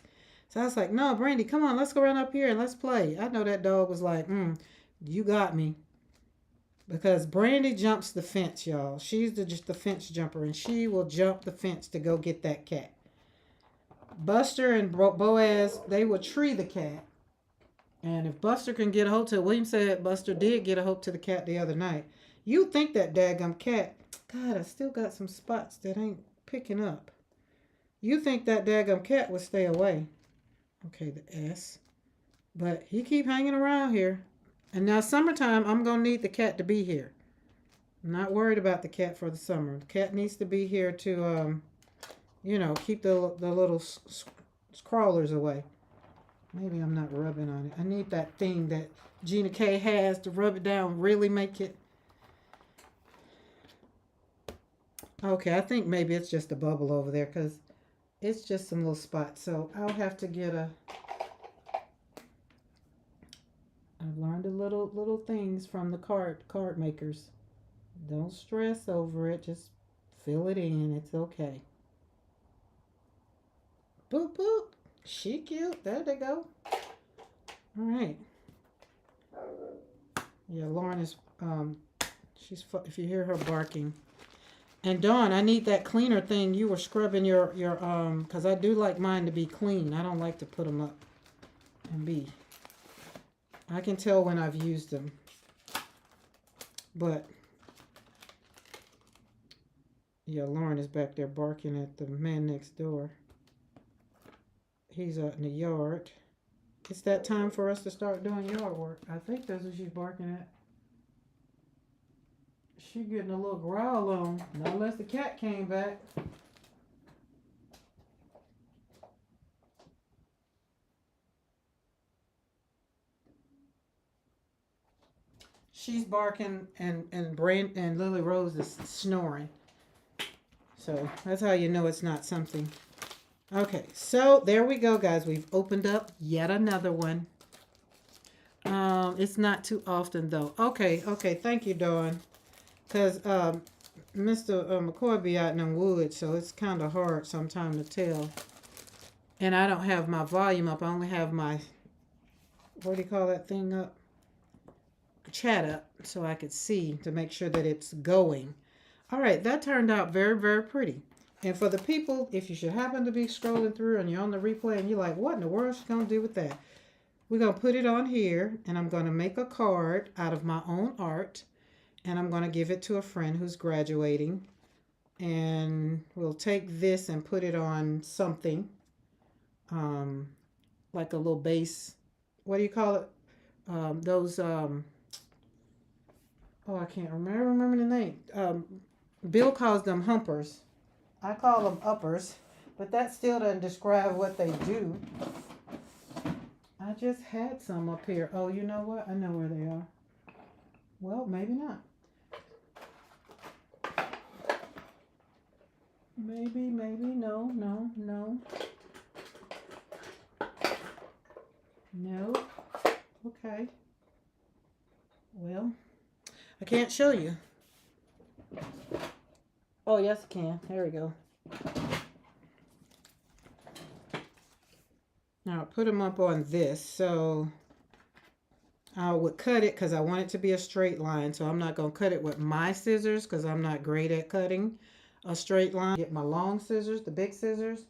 So I was like, no, Brandy, come on, let's go run up here and let's play. I know that dog was like, you got me. Because Brandy jumps the fence, y'all. She's just the fence jumper, and she will jump the fence to go get that cat. Buster and Boaz, they will tree the cat. And if Buster can get a hold to it, William said Buster did get a hold to the cat the other night. You think that daggum cat, God, I still got some spots that ain't picking up. You think that daggum cat would stay away. Okay, the S. But he keep hanging around here. And now summertime, I'm going to need the cat to be here. I'm not worried about the cat for the summer. The cat needs to be here to, keep the little crawlers away. Maybe I'm not rubbing on it. I need that thing that Gina K has to rub it down, really make it. Okay, I think maybe it's just a bubble over there because it's just some little spots. So I'll have to get I've learned a little things from the card makers. Don't stress over it. Just fill it in. It's okay. Boop, boop. She cute. There they go. All right. Yeah, Lauren is, she's, if you hear her barking. And Dawn, I need that cleaner thing. You were scrubbing your because I do like mine to be clean. I don't like to put them up and be. I can tell when I've used them. But, yeah, Lauren is back there barking at the man next door. He's out in the yard. It's that time for us to start doing yard work. I think that's what she's barking at. She's getting a little growl on. Not unless the cat came back. She's barking and Lily Rose is snoring. So that's how you know it's not something. Okay, so there we go, guys. We've opened up yet another one. It's not too often, though. Okay, thank you, Dawn. Because Mr. McCoy be out in the woods, so it's kind of hard sometimes to tell. And I don't have my volume up. I only have my, what do you call that thing up? Chat up, so I could see to make sure that it's going. All right, that turned out very, very pretty. And for the people, if you should happen to be scrolling through and you're on the replay and you're like, what in the world is she going to do with that? We're going to put it on here, and I'm going to make a card out of my own art, and I'm going to give it to a friend who's graduating. And we'll take this and put it on something, like a little base. What do you call it? Oh, I can't remember the name. Bill calls them humpers. I call them uppers, but that still doesn't describe what they do. I just had some up here. Oh, you know what? I know where they are. Well, maybe not. Maybe, no. No. Okay. Well, I can't show you. Oh, yes, I can. There we go. Now, put them up on this. So, I would cut it because I want it to be a straight line. So, I'm not going to cut it with my scissors because I'm not great at cutting a straight line. Get my long scissors, the big scissors.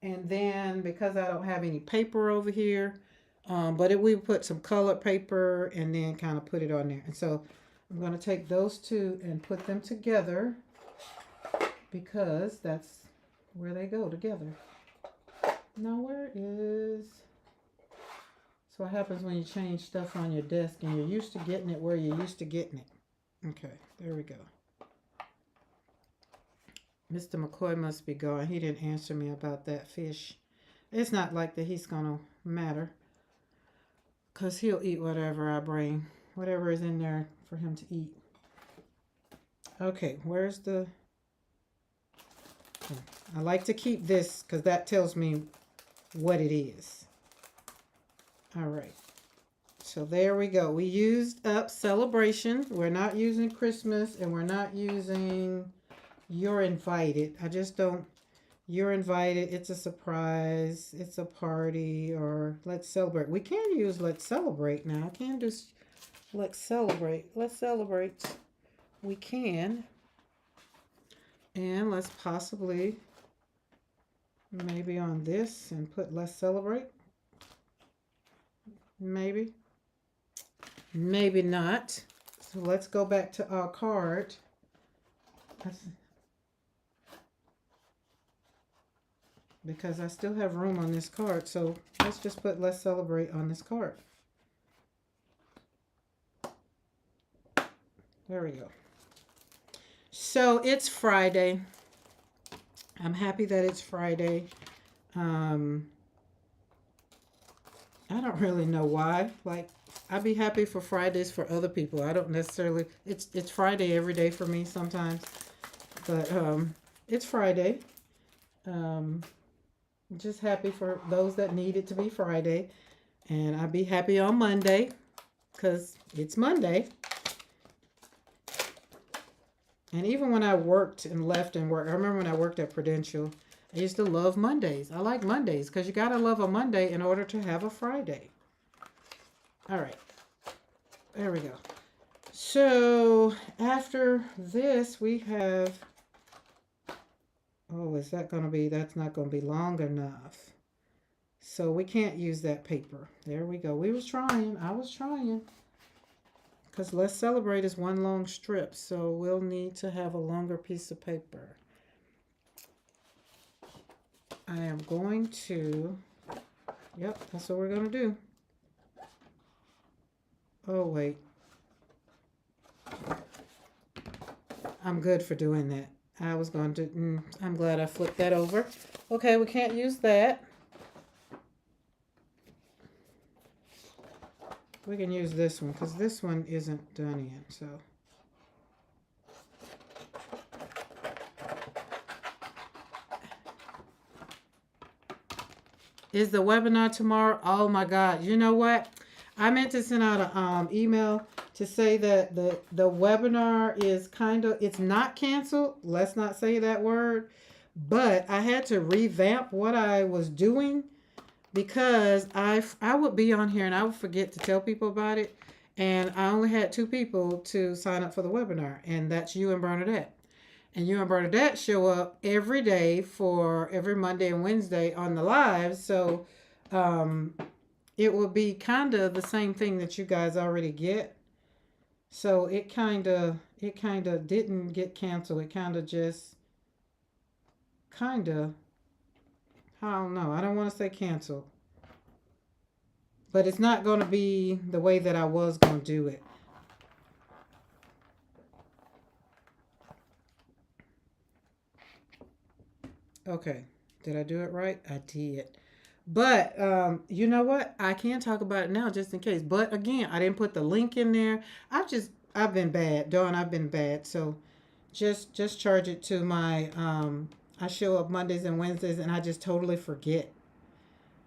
And then, because I don't have any paper over here, we put some colored paper and then kind of put it on there. And so, I'm going to take those two and put them together because that's where they go together. Now, where is... So what happens when you change stuff on your desk and you're used to getting it where you're used to getting it? Okay, there we go. Mr. McCoy must be gone. He didn't answer me about that fish. It's not like that he's going to matter because he'll eat whatever I bring, whatever is in there for him to eat. Okay, where's the... I like to keep this because that tells me what it is. All right. So there we go. We used up celebration. We're not using Christmas and we're not using you're invited. I just don't, you're invited. It's a surprise. It's a party or let's celebrate. We can use let's celebrate now. I can do let's celebrate. Let's celebrate. We can. And let's possibly maybe on this and put let's celebrate. Maybe. Maybe not. So let's go back to our card. Because I still have room on this card. So let's just put let's celebrate on this card. There we go. So it's Friday. I'm happy that it's Friday. I don't really know why. Like, I'd be happy for Fridays for other people. I don't necessarily, it's Friday every day for me sometimes. But it's Friday. Just happy for those that need it to be Friday. And I'd be happy on Monday because it's Monday. And even when I worked and left and worked, I remember when I worked at Prudential, I used to love Mondays. I like Mondays because you got to love a Monday in order to have a Friday. All right. There we go. So after this, we have... Oh, is that going to be... That's not going to be long enough. So we can't use that paper. There we go. We was trying. I was trying. Because let's celebrate is one long strip. So we'll need to have a longer piece of paper. I am going to, yep, that's what we're going to do. Oh, wait. I'm good for doing that. I was going to, I'm glad I flipped that over. Okay, we can't use that. We can use this one because this one isn't done yet, so. Is the webinar tomorrow? Oh my God. You know what? I meant to send out a email to say that the webinar is kind of, it's not canceled. Let's not say that word. But I had to revamp what I was doing because I would be on here and I would forget to tell people about it. And I only had two people to sign up for the webinar, and that's you and Bernadette. And you and Bernadette show up every day for every Monday and Wednesday on the live. So um, it will be kind of the same thing that you guys already get. So it kind of didn't get canceled. It kind of just kind of, I don't know. I don't want to say canceled, but it's not going to be the way that I was going to do it. Okay. Did I do it right? I did. But you know what? I can talk about it now just in case. But again, I didn't put the link in there. I've been bad. Dawn, I've been bad. So just charge it to my I show up Mondays and Wednesdays and I just totally forget.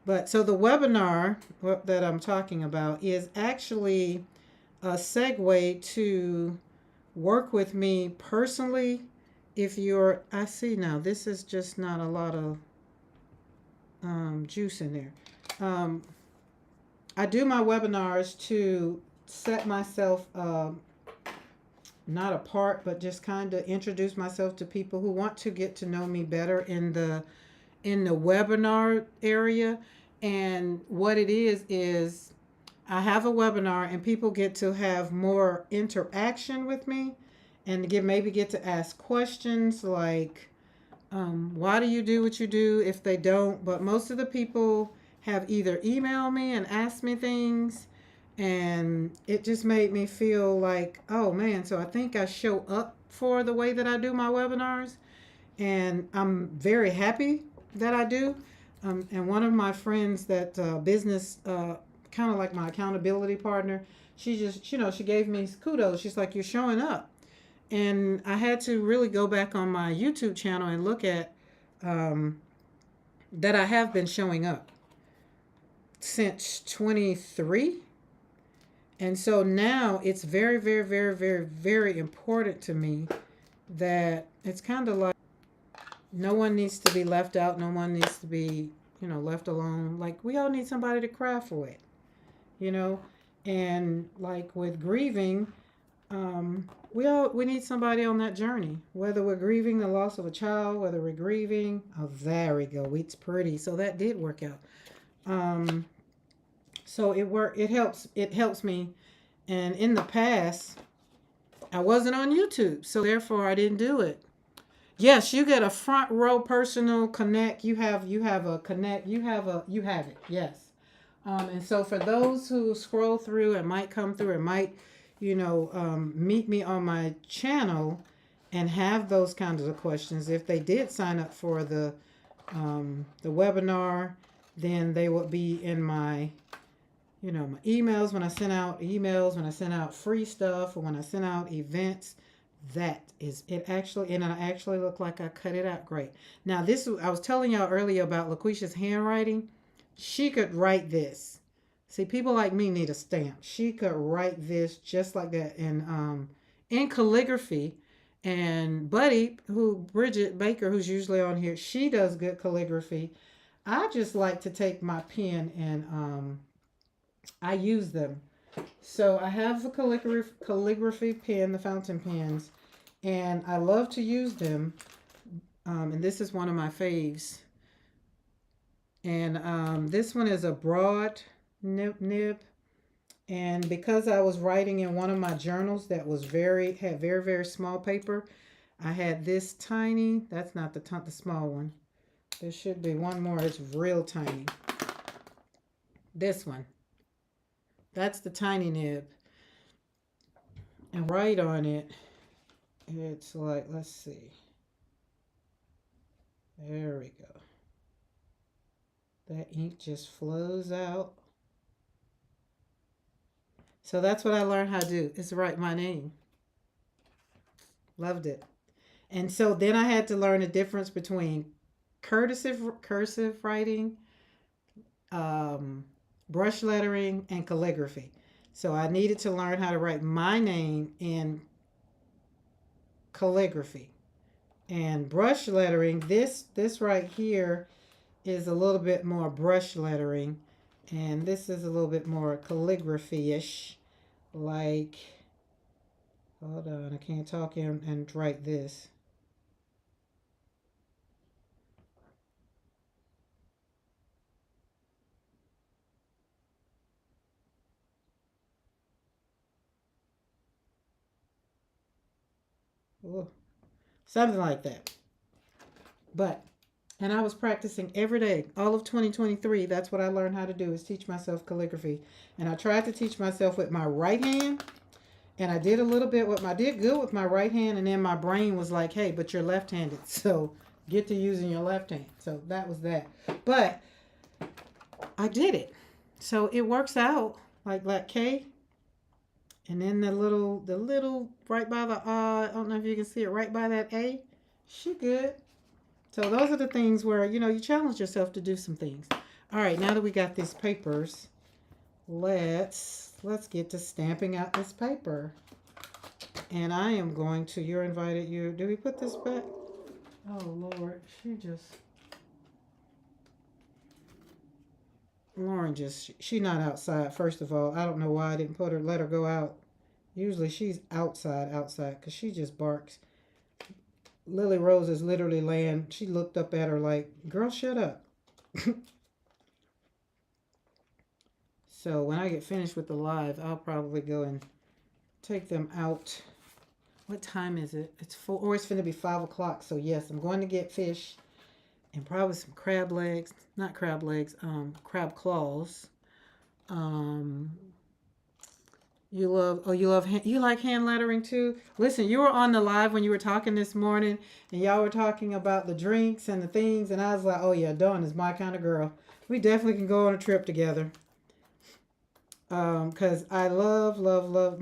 But so the webinar that I'm talking about is actually a segue to work with me personally. If you're, I see now, this is just not a lot of juice in there. Um, I do my webinars to set myself not apart, but just kind of introduce myself to people who want to get to know me better in the webinar area. And what it is I have a webinar and people get to have more interaction with me and maybe get to ask questions like why do you do what you do if they don't. But most of the people have either emailed me and asked me things, and it just made me feel like, oh man, so I think I show up for the way that I do my webinars, and I'm very happy that I do. And one of my friends that business, kind of like my accountability partner, she just, she gave me kudos. She's like, you're showing up. And I had to really go back on my YouTube channel and look at um, that I have been showing up since 23. And so now it's very, very, very, very, very important to me that it's kind of like no one needs to be left out. No one needs to be, left alone. Like we all need somebody to cry for it, you know? And like with grieving, we need somebody on that journey. Whether we're grieving the loss of a child, whether we're grieving, oh, there we go. It's pretty. So that did work out. Um, so it helps me. And in the past, I wasn't on YouTube, so therefore I didn't do it. Yes, you get a front row personal connect. You have a connect. You have it. Yes. And so for those who scroll through and might come through and might, meet me on my channel and have those kinds of questions, if they did sign up for the webinar, then they would be in my emails when I send out emails, when I send out free stuff, or when I send out events. That is it actually, and I actually look like I cut it out great. Now this, I was telling y'all earlier about LaQuisha's handwriting. She could write this. See, people like me need a stamp. She could write this just like that, and in calligraphy. And Buddy, who Bridget Baker, who's usually on here, she does good calligraphy. I just like to take my pen and I use them. So I have the calligraphy pen, the fountain pens, and I love to use them. And this is one of my faves. And this one is a broad nib. And because I was writing in one of my journals that was had very, very small paper, I had this tiny, that's not the small one. There should be one more, it's real tiny. This one. That's the tiny nib. And write on it, it's like, let's see. There we go. That ink just flows out. So that's what I learned how to do, is write my name. Loved it. And so then I had to learn the difference between cursive writing, um, brush lettering, and calligraphy. So I needed to learn how to write my name in calligraphy. And brush lettering, this right here is a little bit more brush lettering, and this is a little bit more calligraphy-ish. Like, hold on, I can't talk and write this. Ooh, something like that. But and I was practicing every day, all of 2023. That's what I learned how to do, is teach myself calligraphy. And I tried to teach myself with my right hand, and I did a little bit with my, did good with my right hand, and then my brain was like, hey, but you're left-handed, so get to using your left hand. So that was that. But I did it. So it works out like K. And then the little right by the I don't know if you can see it, right by that A, she good. So those are the things where, you challenge yourself to do some things. All right, now that we got these papers, let's get to stamping out this paper. And I am going to, you're invited, do we put this back? Oh Lord, Lauren she not outside. First of all, I don't know why I didn't let her go out. Usually she's outside, because she just barks. Lily Rose is literally laying, she looked up at her like, girl, shut up. So when I get finished with the live, I'll probably go and take them out. What time is it? It's 4, or it's going to be 5 o'clock. So yes, I'm going to get fish and probably some crab legs, not crab legs, crab claws. Um, you like hand lettering too? Listen, you were on the live when you were talking this morning, and y'all were talking about the drinks and the things, and I was like, oh yeah, Dawn is my kind of girl. We definitely can go on a trip together. Because I love.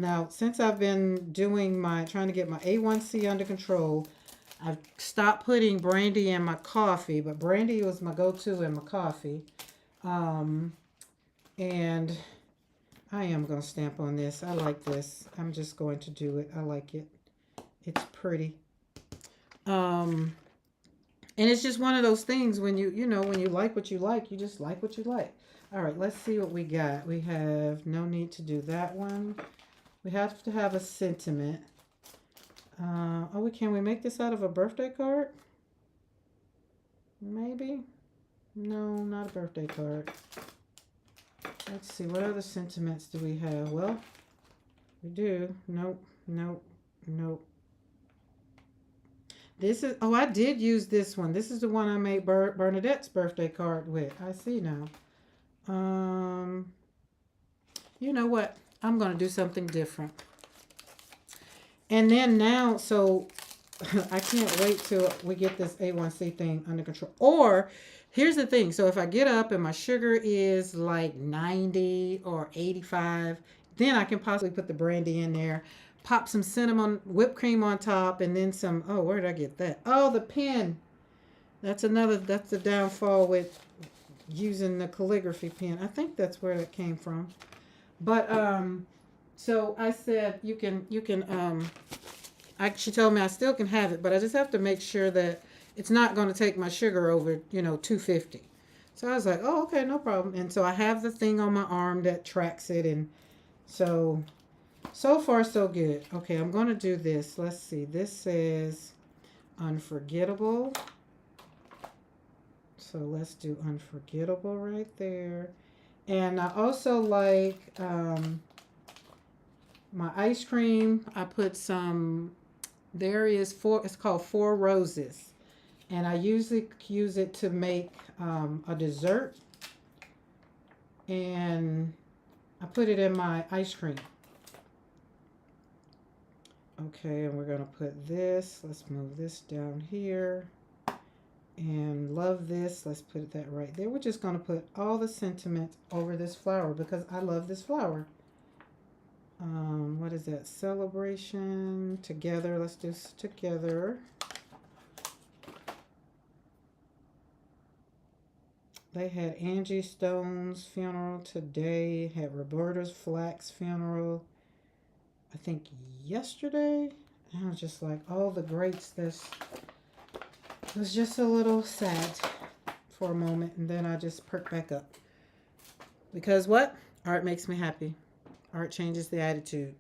Now, since I've been trying to get my A1C under control, I've stopped putting brandy in my coffee, but brandy was my go-to in my coffee. Um, and I am going to stamp on this. I like this. I'm just going to do it. I like it. It's pretty. And it's just one of those things when when you like what you like, you just like what you like. All right, let's see what we got. We have no need to do that one. We have to have a sentiment. Can we make this out of a birthday card? Maybe. No, not a birthday card. Let's see, what other sentiments do we have? Well, we do. Nope. This is, I did use this one. This is the one I made Bernadette's birthday card with. I see now. You know what? I'm going to do something different. And then now, so I can't wait till we get this A1C thing under control. Or here's the thing. So if I get up and my sugar is like 90 or 85, then I can possibly put the brandy in there, pop some cinnamon whipped cream on top, and then some, oh, where did I get that? Oh, the pen. That's the downfall with using the calligraphy pen. I think that's where that came from. But so I said she told me I still can have it, but I just have to make sure that it's not going to take my sugar over 250. So I was like, oh, okay, no problem. And so I have the thing on my arm that tracks it, and so far so good. Okay, I'm going to do this. Let's see. This says unforgettable. So let's do unforgettable right there. And I also like my ice cream. I put some, it's called Four Roses. And I usually use it to make a dessert. And I put it in my ice cream. Okay, and we're going to put this. Let's move this down here. And love this. Let's put that right there. We're just going to put all the sentiment over this flower because I love this flower. What is that? Celebration. Together. Let's do together. They had Angie Stone's funeral today, had Roberta Flack's funeral, I think yesterday. And I was just like, all the greats. This was just a little sad for a moment, and then I just perked back up. Because what? Art makes me happy. Art changes the attitude.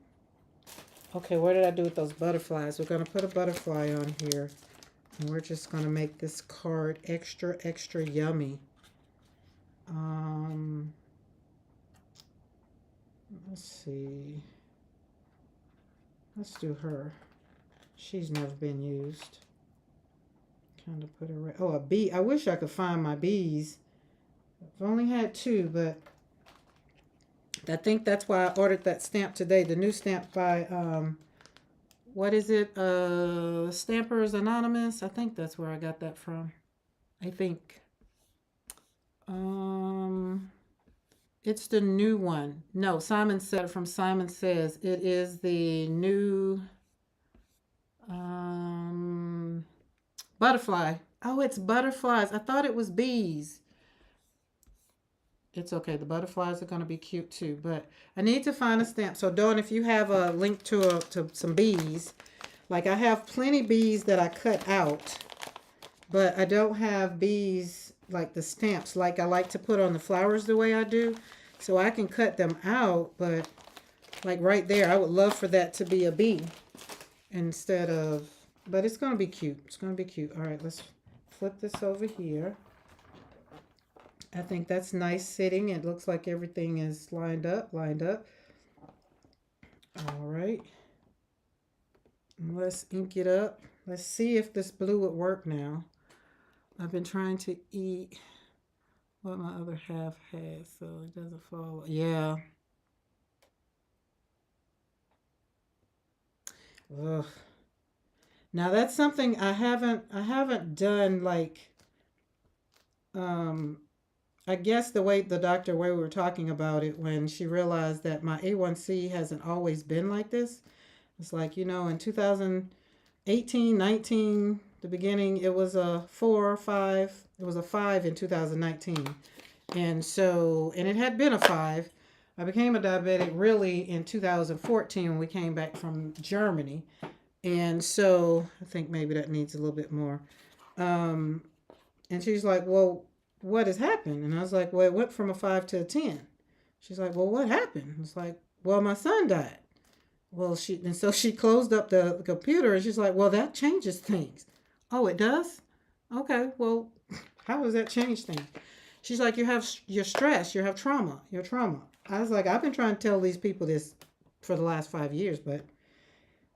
Okay, what did I do with those butterflies? We're going to put a butterfly on here. And we're just going to make this card extra, extra yummy. Let's see. Let's do her. She's never been used. Kind of put her right. Oh, a bee. I wish I could find my bees. I've only had two, but I think that's why I ordered that stamp today. The new stamp by, what is it? Stampers Anonymous. I think that's where I got that from. I think. It's the new one. No, Simon Said from Simon Says. It is the new butterfly. Oh, it's butterflies. I thought it was bees. It's okay. The butterflies are going to be cute too. But I need to find a stamp. So, Dawn, if you have a link to some bees, like I have plenty bees that I cut out, but I don't have bees like the stamps like I like to put on the flowers the way I do. So I can cut them out, but like right there, I would love for that to be a bee instead of, but it's going to be cute. It's going to be cute. All right, let's flip this over here. I think that's nice sitting. It looks like everything is lined up. All right. Let's ink it up. Let's see if this blue would work now. I've been trying to eat what my other half has, so it doesn't fall. Yeah. Ugh. Now that's something I haven't done like I guess the doctor way we were talking about it when she realized that my A1C hasn't always been like this. It's like, in 2018, 19, the beginning, it was a 4 or 5. It was a 5 in 2019. And it had been a 5. I became a diabetic really in 2014 when we came back from Germany. And so I think maybe that needs a little bit more. And she's like, well, what has happened? And I was like, well, it went from a 5 to a 10. She's like, well, what happened? It's like, well, my son died. Well, so she closed up the computer and she's like, well, that changes things. Oh, it does? Okay, well, how does that change things? She's like, you have your stress, you have trauma, your trauma. I was like, I've been trying to tell these people this for the last 5 years, but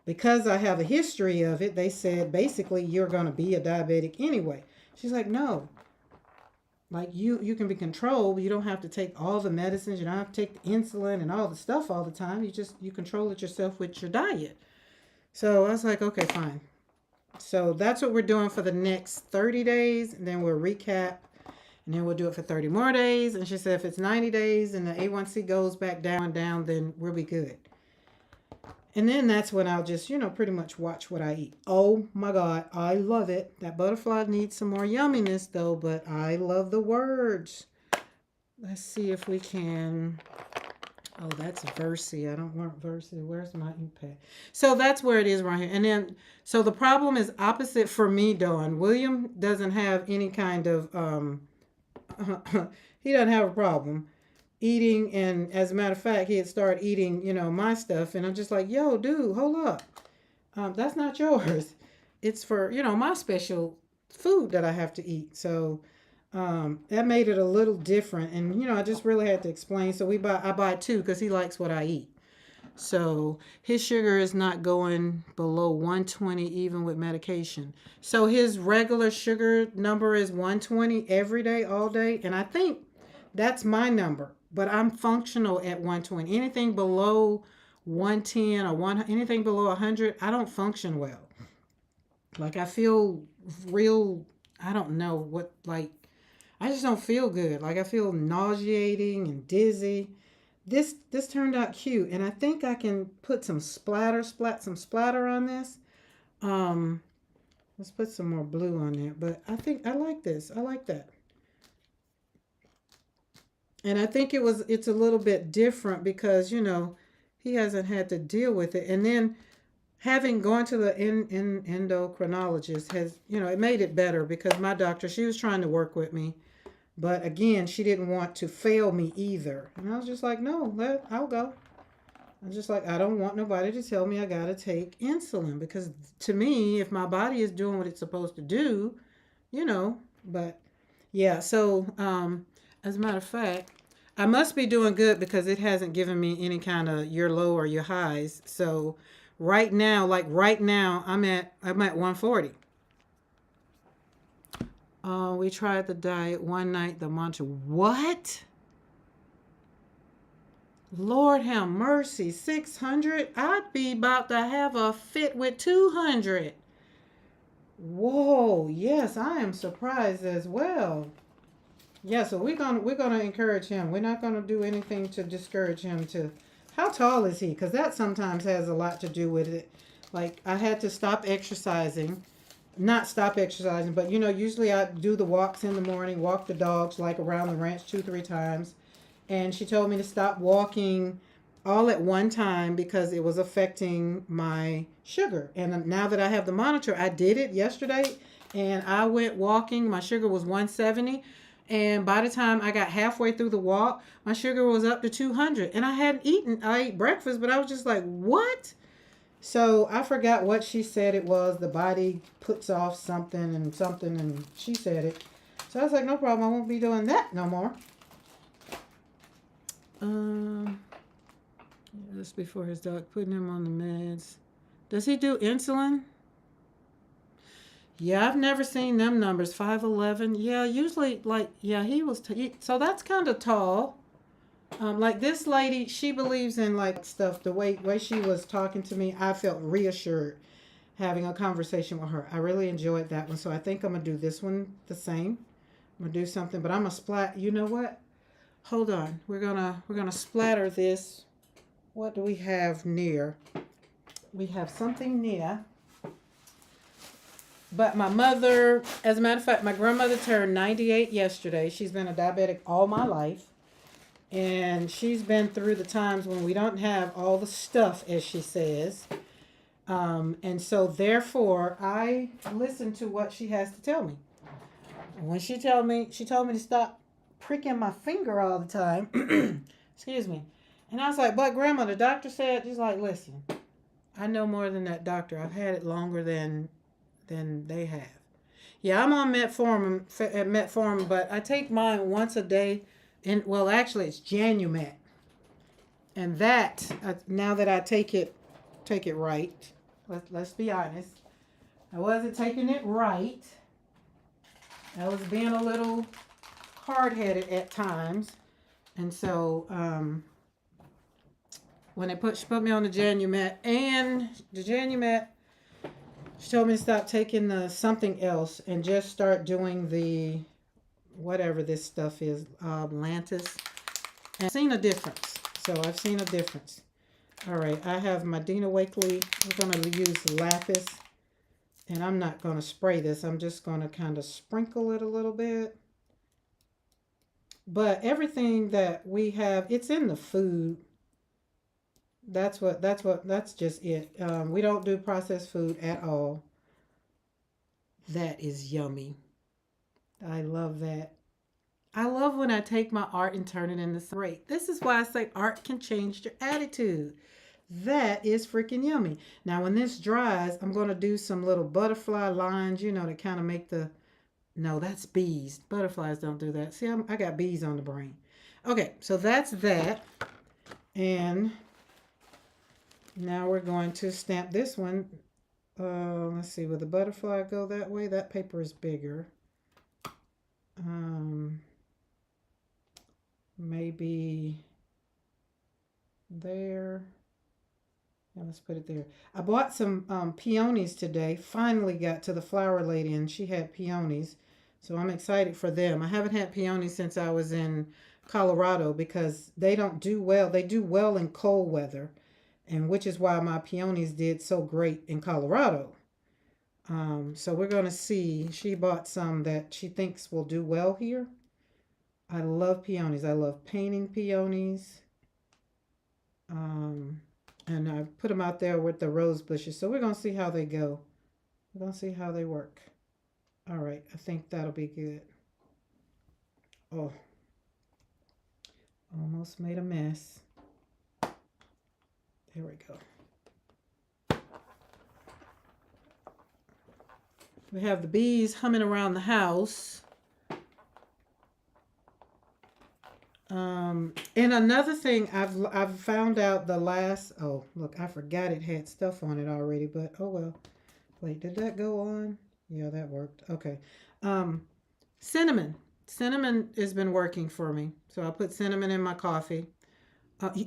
because I have a history of it, they said basically you're going to be a diabetic anyway. She's like, no, like you can be controlled, but you don't have to take all the medicines, you don't have to take the insulin and all the stuff all the time. You control it yourself with your diet. So I was like, okay, fine. So that's what we're doing for the next 30 days, and then we'll recap, and then we'll do it for 30 more days. And she said if it's 90 days and the A1C goes back down and down, then we'll be good. And then that's when I'll just, pretty much watch what I eat. Oh my God, I love it. That butterfly needs some more yumminess though, but I love the words. Let's see if we can. Oh, that's Versi. I don't want Versi. Where's my ink pad? So that's where it is right here. And then, so the problem is opposite for me, Dawn. William doesn't have any kind of, he doesn't have a problem eating, and as a matter of fact he had started eating my stuff, and I'm just like, yo dude, hold up, that's not yours, it's for my special food that I have to eat. So that made it a little different, and I just really had to explain. So I buy two because he likes what I eat. So his sugar is not going below 120 even with medication. So his regular sugar number is 120 every day, all day, and I think that's my number, but I'm functional at 120. Anything below 110 or anything below 100, I don't function well. Like I feel real, I don't know what, like, I just don't feel good. Like I feel nauseating and dizzy. This turned out cute, and I think I can put some splatter on this. Let's put some more blue on there, but I think I like this. I like that. And I think it's a little bit different because, he hasn't had to deal with it. And then having gone to the endocrinologist has, it made it better because my doctor, she was trying to work with me. But again, she didn't want to fail me either. And I was just like, no, I'll go. I'm just like, I don't want nobody to tell me I got to take insulin because to me, if my body is doing what it's supposed to do, you know, but yeah, so as a matter of fact, I must be doing good because it hasn't given me any kind of your low or your highs. So right now, I'm at 140. We tried the diet one night. The mantra, what? Lord have mercy, 600. I'd be about to have a fit with 200. Whoa, yes, I am surprised as well. Yeah, so we're gonna encourage him. We're not gonna do anything to discourage him. To how tall is he? Because that sometimes has a lot to do with it. Like I had to stop exercising, not stop exercising, but usually I do the walks in the morning, walk the dogs like around the ranch 2, 3 times, and she told me to stop walking all at one time because it was affecting my sugar. And now that I have the monitor, I did it yesterday and I went walking. My sugar was 170. And by the time I got halfway through the walk, my sugar was up to 200. And I ate breakfast, but I was just like, what? So I forgot what she said it was. The body puts off something, and she said it. So I was like, no problem. I won't be doing that no more. Um, just before his dog, putting him on the meds. Does he do insulin? Yeah, I've never seen them numbers. 5'11". Yeah, usually yeah, he was. So that's kind of tall. Like this lady, she believes in like stuff. The way she was talking to me, I felt reassured having a conversation with her. I really enjoyed that one. So I think I'm gonna do this one the same. I'm gonna do something, but I'm gonna splat. You know what? Hold on. We're gonna splatter this. What do we have near? We have something near. But my mother, as a matter of fact, my grandmother turned 98 yesterday. She's been a diabetic all my life. And she's been through the times when we don't have all the stuff, as she says. And so, therefore, I listen to what she has to tell me. When she told me to stop pricking my finger all the time. Excuse me. And I was like, but grandma, the doctor said, she's like, listen, I know more than that doctor. I've had it longer than they have. Yeah, I'm on metformin, but I take mine once a day. And well, actually, it's Janumet, and that now that I take it right. Let's be honest. I wasn't taking it right. I was being a little hard-headed at times, and so when she put me on the Janumet, she told me to stop taking the something else and just start doing the whatever this stuff is, Lantus. And I've seen a difference. So I've seen a difference. All right, I have my Dina Wakley. We're going to use lapis. And I'm not going to spray this. I'm just going to kind of sprinkle it a little bit. But everything that we have, it's in the food. That's just it. We don't do processed food at all. That is yummy. I love that. I love when I take my art and turn it into something great. This is why I say art can change your attitude. That is freaking yummy. Now, when this dries, I'm going to do some little butterfly lines, to kind of make the... No, that's bees. Butterflies don't do that. See, I got bees on the brain. Okay, so that's that. And now we're going to stamp this one. Let's see, will the butterfly go that way? That paper is bigger. Maybe there. Yeah, let's put it there. I bought some peonies today. Finally got to the flower lady and she had peonies. So I'm excited for them. I haven't had peonies since I was in Colorado because they don't do well. They do well in cold weather, and which is why my peonies did so great in Colorado. So we're going to see. She bought some that she thinks will do well here. I love peonies. I love painting peonies. Um, and I put them out there with the rose bushes. So we're going to see how they go. We're going to see how they work. All right. I think that'll be good. Oh, almost made a mess. There we go. We have the bees humming around the house. And another thing I've found out the last, oh look, I forgot it had stuff on it already, but oh well. Wait, did that go on? Yeah, that worked. Okay. Um, cinnamon. Cinnamon has been working for me. So I put cinnamon in my coffee.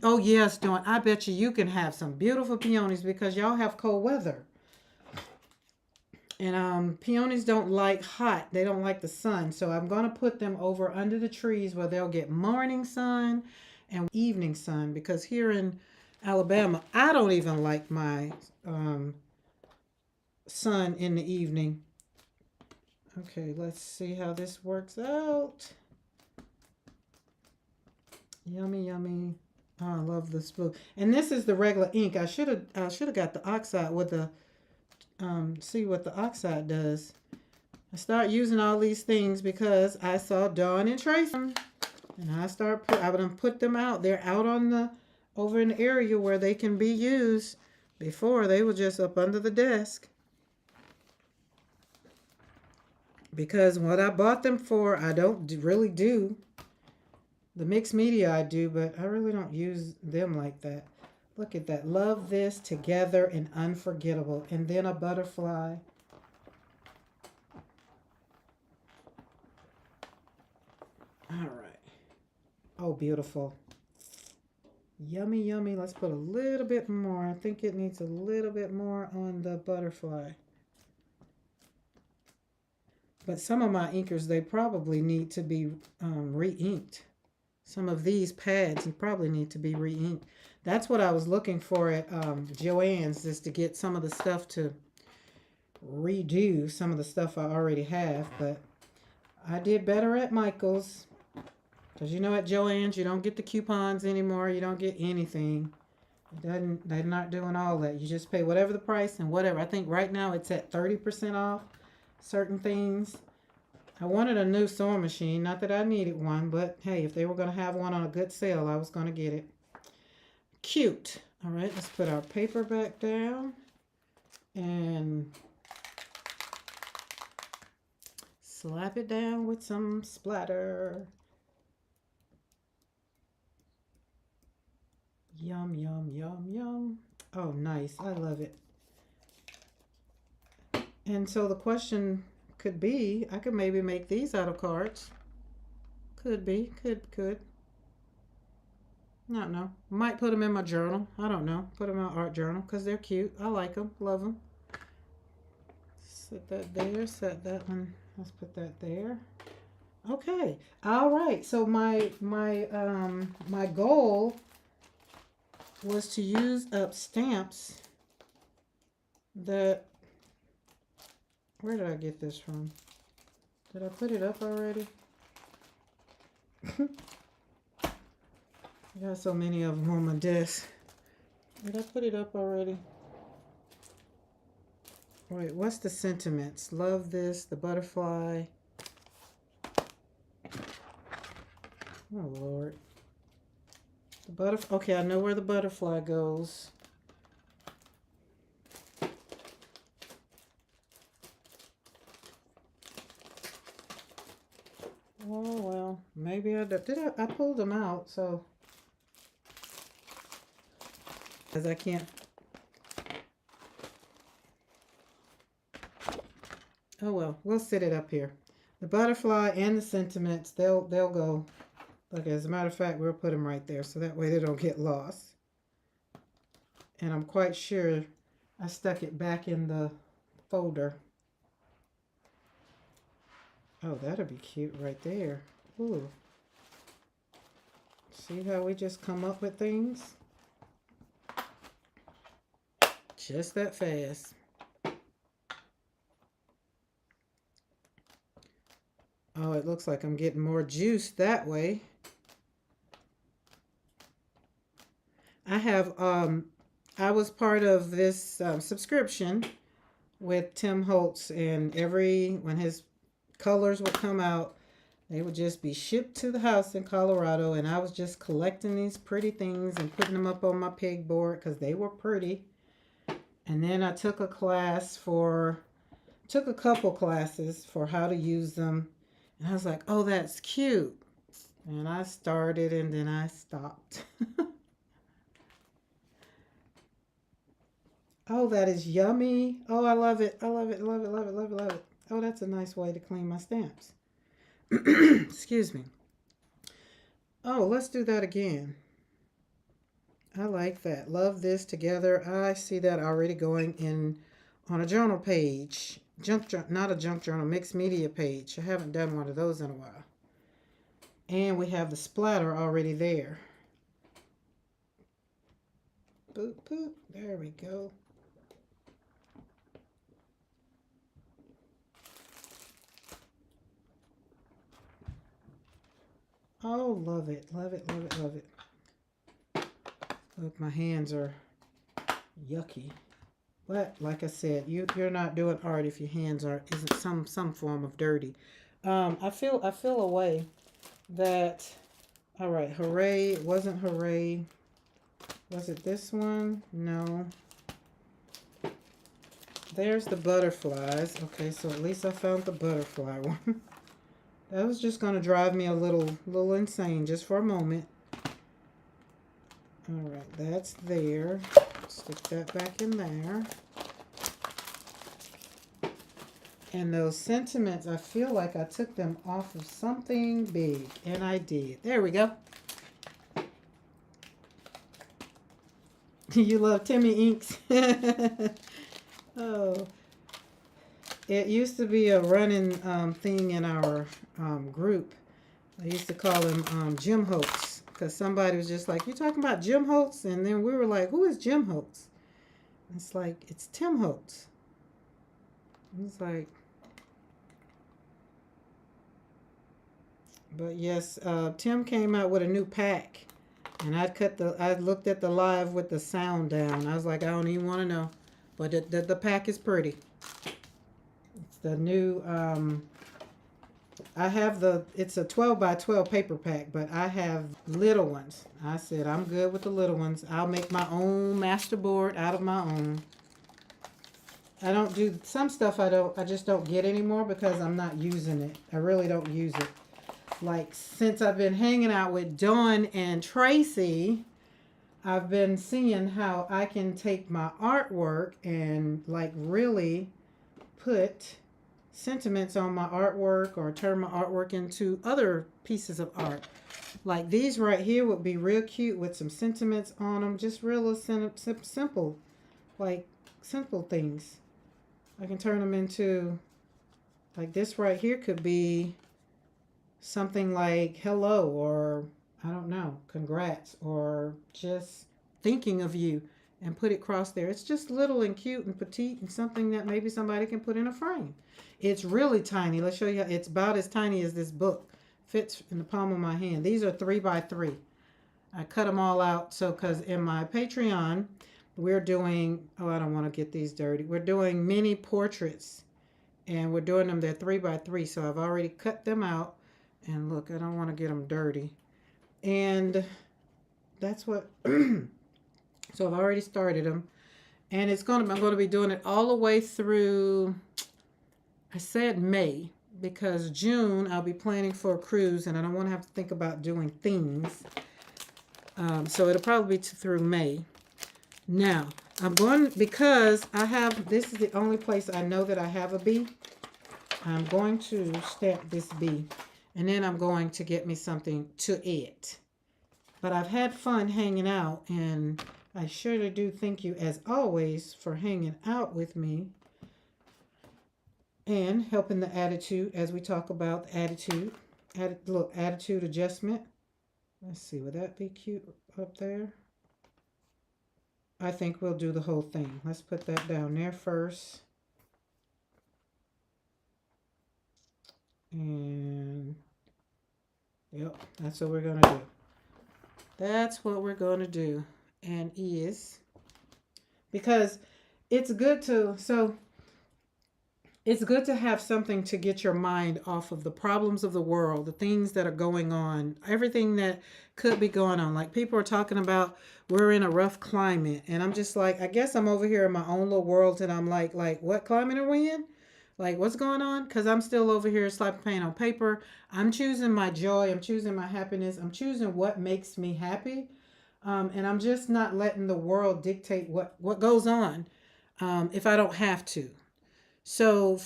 Oh yes, Dawn. I bet you can have some beautiful peonies because y'all have cold weather. And peonies don't like hot. They don't like the sun. So I'm going to put them over under the trees where they'll get morning sun and evening sun because here in Alabama, I don't even like my sun in the evening. Okay, let's see how this works out. Yummy, yummy. Oh, I love this blue. And this is the regular ink. I should have got the oxide with the see what the oxide does. I start using all these things because I saw Dawn and Tracy, and I would put them out. They're out on the over in the area where they can be used. Before they were just up under the desk. Because what I bought them for, I don't really do. The mixed media I do, but I really don't use them like that. Look at that. Love this, together, and unforgettable. And then a butterfly. All right. Oh, beautiful. Yummy, yummy. Let's put a little bit more. I think it needs a little bit more on the butterfly. But some of my inkers, they probably need to be re-inked. Some of these pads probably need to be re-inked. That's what I was looking for at Joann's, is to get some of the stuff to redo some of the stuff I already have. But I did better at Michael's. Because you know at Joann's, you don't get the coupons anymore. You don't get anything. They're not doing all that. You just pay whatever the price and whatever. I think right now it's at 30% off certain things. I wanted a new sewing machine. Not that I needed one, but hey, if they were going to have one on a good sale, I was going to get it. Cute. All right, let's put our paper back down and slap it down with some splatter. Yum, yum, yum, yum. Oh, nice. I love it. And so the question could be, I could maybe make these out of cards. Could be. Could. Not know. Might put them in my journal. I don't know. Put them in my art journal because they're cute. I like them. Love them. Set that there. Set that one. Let's put that there. Okay. All right. So my goal was to use up stamps that, where did I get this from? Did I put it up already? I got so many of them on my desk. Did I put it up already? Wait, what's the sentiments? Love this, the butterfly. Oh, Lord. The butterfly. Okay, I know where the butterfly goes. Oh, well, maybe I did. I pulled them out, so. Because I can't. Oh, well, we'll sit it up here. The butterfly and the sentiments, they'll go. Look, as a matter of fact, we'll put them right there so that way they don't get lost. And I'm quite sure I stuck it back in the folder. Oh, that'll be cute right there. Ooh. See how we just come up with things? Just that fast. Oh, it looks like I'm getting more juice that way. I have, I was part of this subscription with Tim Holtz, and when his colors would come out, they would just be shipped to the house in Colorado, and I was just collecting these pretty things and putting them up on my pegboard because they were pretty. And then I took a couple classes for how to use them, and I was like, oh, that's cute. And I started and then I stopped. Oh, that is yummy. Oh, I love it. I love it. Love it. Love it. Love it. Love it. Oh, that's a nice way to clean my stamps. Excuse me. Oh, let's do that again. I like that. Love this together. I see that already going in on a journal page. Not a junk journal, mixed media page. I haven't done one of those in a while. And we have the splatter already there. Boop, boop. There we go. Oh, love it. Love it. Love it. Love it. Look, my hands are yucky. But like I said, you're not doing art if your hands isn't some form of dirty. I feel a way that, all right, hooray, it wasn't hooray. Was it this one? No. There's the butterflies. Okay, so at least I found the butterfly one. That was just gonna drive me a little insane just for a moment. All right, that's there. Stick that back in there. And those sentiments, I feel like I took them off of something big, and I did. There we go. You love Timmy Inks. Oh, it used to be a running thing in our group. I used to call him Jim Holtz because somebody was just like, "You talking about Jim Holtz?" And then we were like, "Who is Jim Holtz?" It's like, it's Tim Holtz. It's like, but yes, Tim came out with a new pack, and I looked at the live with the sound down. I was like, I don't even want to know, but the pack is pretty. It's the new. It's a 12 by 12 paper pack, but I have little ones. I said I'm good with the little ones. I'll make my own masterboard out of my own. I don't do some stuff. I just don't get anymore because I'm not using it. I really don't use it. Like, since I've been hanging out with Dawn and Tracy, I've been seeing how I can take my artwork and like really put sentiments on my artwork or turn my artwork into other pieces of art. Like these right here would be real cute with some sentiments on them. Just real simple, like simple things. I can turn them into, like this right here could be something like hello, or I don't know, congrats, or just thinking of you, and put it across there. It's just little and cute and petite and something that maybe somebody can put in a frame. It's really tiny. Let's show you. It's about as tiny as this book. Fits in the palm of my hand. These are 3 by 3. I cut them all out so because in my Patreon we're doing, oh, I don't want to get these dirty. We're doing mini portraits, and we're doing them, they're 3 by 3, so I've already cut them out. And look, I don't want to get them dirty. And that's what, so I've already started them. And I'm going to be doing it all the way through, I said May, because June I'll be planning for a cruise and I don't want to have to think about doing things. So it'll probably be through May. Now, I'm going, because this is the only place I know that I have a bee. I'm going to stamp this bee. And then I'm going to get me something to eat. But I've had fun hanging out, and I surely do thank you, as always, for hanging out with me and helping the attitude as we talk about attitude. Look, attitude adjustment. Let's see, would that be cute up there? I think we'll do the whole thing. Let's put that down there first. And yep, that's what we're going to do. That's what we're going to do. And is because it's good to, so it's good to have something to get your mind off of the problems of the world, the things that are going on, everything that could be going on. Like people are talking about we're in a rough climate, and I'm just like, I guess I'm over here in my own little world, and I'm like, what climate are we in? Like, what's going on? Because I'm still over here slapping paint on paper. I'm choosing my joy. I'm choosing my happiness. I'm choosing what makes me happy. And I'm just not letting the world dictate what goes on if I don't have to. So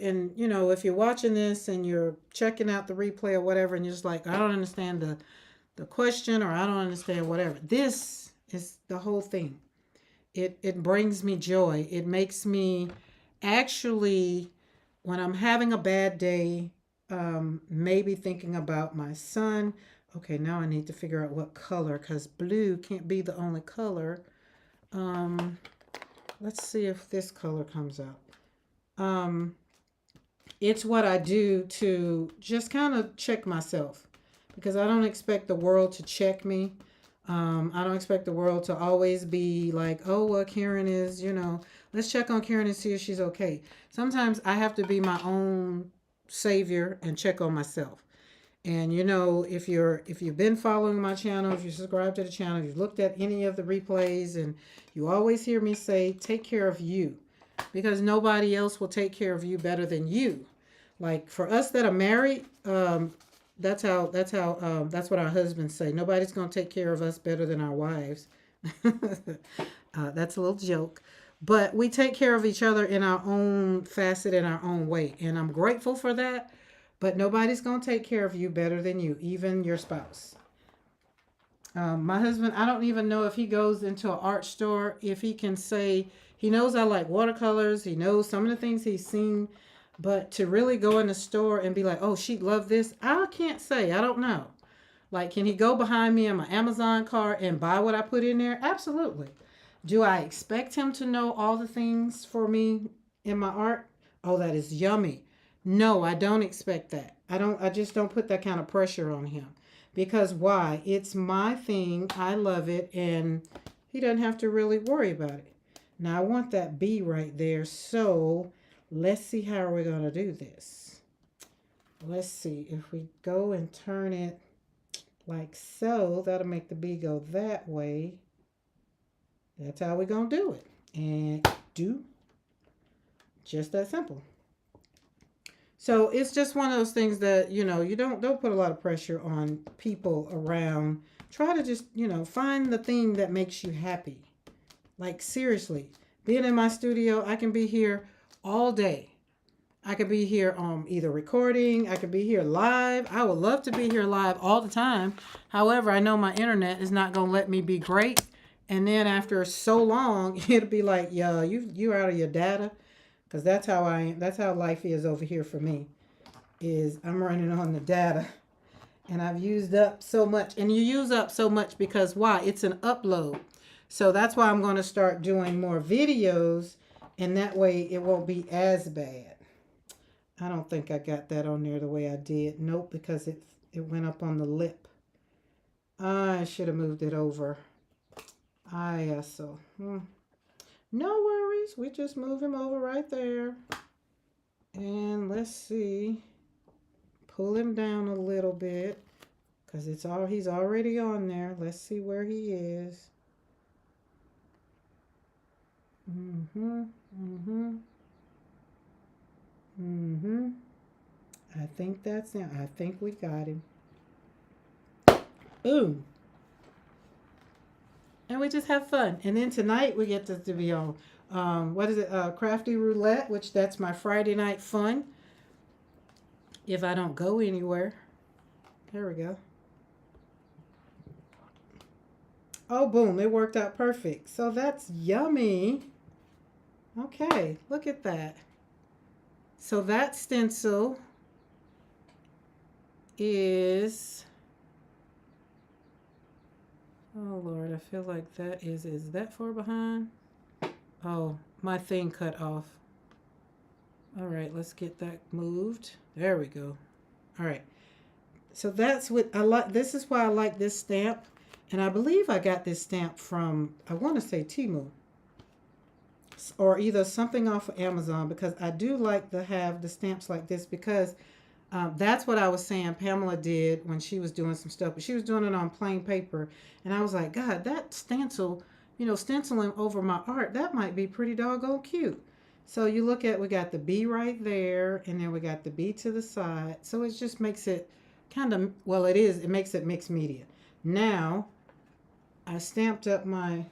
and if you're watching this and you're checking out the replay or whatever, and you're just like, I don't understand the question, or I don't understand whatever. This is the whole thing. It brings me joy. It makes me actually, when I'm having a bad day, maybe thinking about my son. Okay, now I need to figure out what color, because blue can't be the only color. Um, let's see if this color comes out. Um, it's what I do to just kind of check myself, because I don't expect the world to check me. I don't expect the world to always be like, oh, well, Karen is, let's check on Karen and see if she's okay. Sometimes I have to be my own savior and check on myself. And if you've been following my channel, if you subscribe to the channel, if you've looked at any of the replays, and you always hear me say, take care of you, because nobody else will take care of you better than you. Like for us that are married, that's what our husbands say. Nobody's gonna take care of us better than our wives. That's a little joke, but we take care of each other in our own facet, in our own way, and I'm grateful for that. But nobody's gonna take care of you better than you, even your spouse. My husband, I don't even know if he goes into an art store, if he can say, he knows I like watercolors, he knows some of the things he's seen, but to really go in the store and be like, oh, she'd love this, I can't say. I don't know. Like, can he go behind me in my Amazon cart and buy what I put in there? Absolutely. Do I expect him to know all the things for me in my art? Oh, that is yummy. No, I don't expect that. I just don't put that kind of pressure on him. Because why? It's my thing. I love it, and he doesn't have to really worry about it. Now I want that B right there. So let's see how we're going to do this. Let's see. If we go and turn it like so, that'll make the B go that way. That's how we're going to do it. And do. Just that simple. So it's just one of those things that, you don't put a lot of pressure on people around. Try to just, find the thing that makes you happy. Like seriously, being in my studio, I can be here all day. I could be here either recording, I could be here live. I would love to be here live all the time. However, I know my internet is not going to let me be great. And then after so long, it'll be like, yeah, you're out of your data. Because that's how I am. That's how life is over here for me. Is I'm running on the data, and I've used up so much. And you use up so much because why? It's an upload. So that's why I'm going to start doing more videos, and that way it won't be as bad. I don't think I got that on there the way I did. Nope, because it went up on the lip. I should have moved it over. So no worries. We just move him over right there. And let's see. Pull him down a little bit, because he's already on there. Let's see where he is. Mm-hmm. Mm-hmm. Mm-hmm. I think that's him. I think we got him. Boom. And we just have fun. And then tonight we get to be on, what is it? Crafty Roulette, which that's my Friday night fun. If I don't go anywhere. There we go. Oh, boom. It worked out perfect. So that's yummy. Okay, look at that. So that stencil is, oh Lord, I feel like that is that far behind? Oh, my thing cut off. All right, let's get that moved. There we go. All right. So that's what I like. This is why I like this stamp. And I believe I got this stamp from, I want to say Temu, or either something off of Amazon, because I do like to have the stamps like this, because that's what I was saying Pamela did when she was doing some stuff, but she was doing it on plain paper. And I was like, God, that stencil, stenciling over my art, that might be pretty doggone cute. So you look at, we got the B right there, and then we got the B to the side. So it just makes it kind of, well, it makes it mixed media. Now, I stamped up my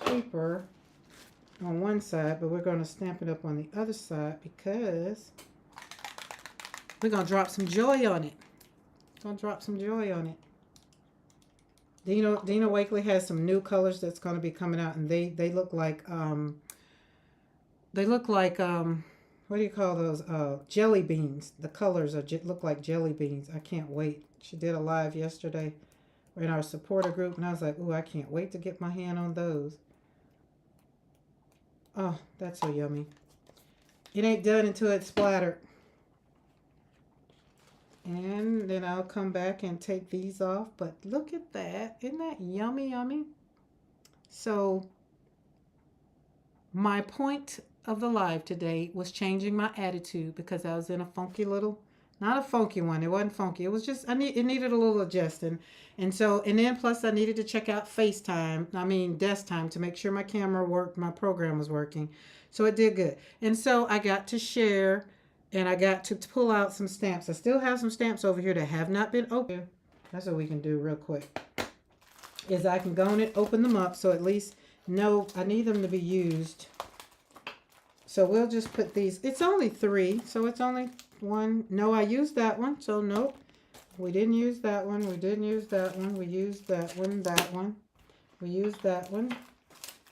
paper on one side, but we're going to stamp it up on the other side because we're going to drop some joy on it. Going to drop some joy on it. Dina Wakley has some new colors that's going to be coming out, and they look like what do you call those, jelly beans. The colors look like jelly beans. I can't wait. She did a live yesterday in our supporter group, and I was like, ooh, I can't wait to get my hand on those. Oh, that's so yummy. It ain't done until it's splattered. And then I'll come back and take these off. But look at that. Isn't that yummy, yummy? So my point of the live today was changing my attitude, because I was in a funky little, not a funky one. It wasn't funky. It was just, it needed a little adjusting. And then plus I needed to check out desk time, to make sure my camera worked, my program was working. So it did good. And so I got to share, and I got to pull out some stamps. I still have some stamps over here that have not been opened. That's what we can do real quick, is I can go on and open them up, so at least know I need them to be used. So we'll just put these. It's only 3, so it's only one. No, I used that one, so nope. We didn't use that one. We didn't use that one. We used that one, that one. We used that one.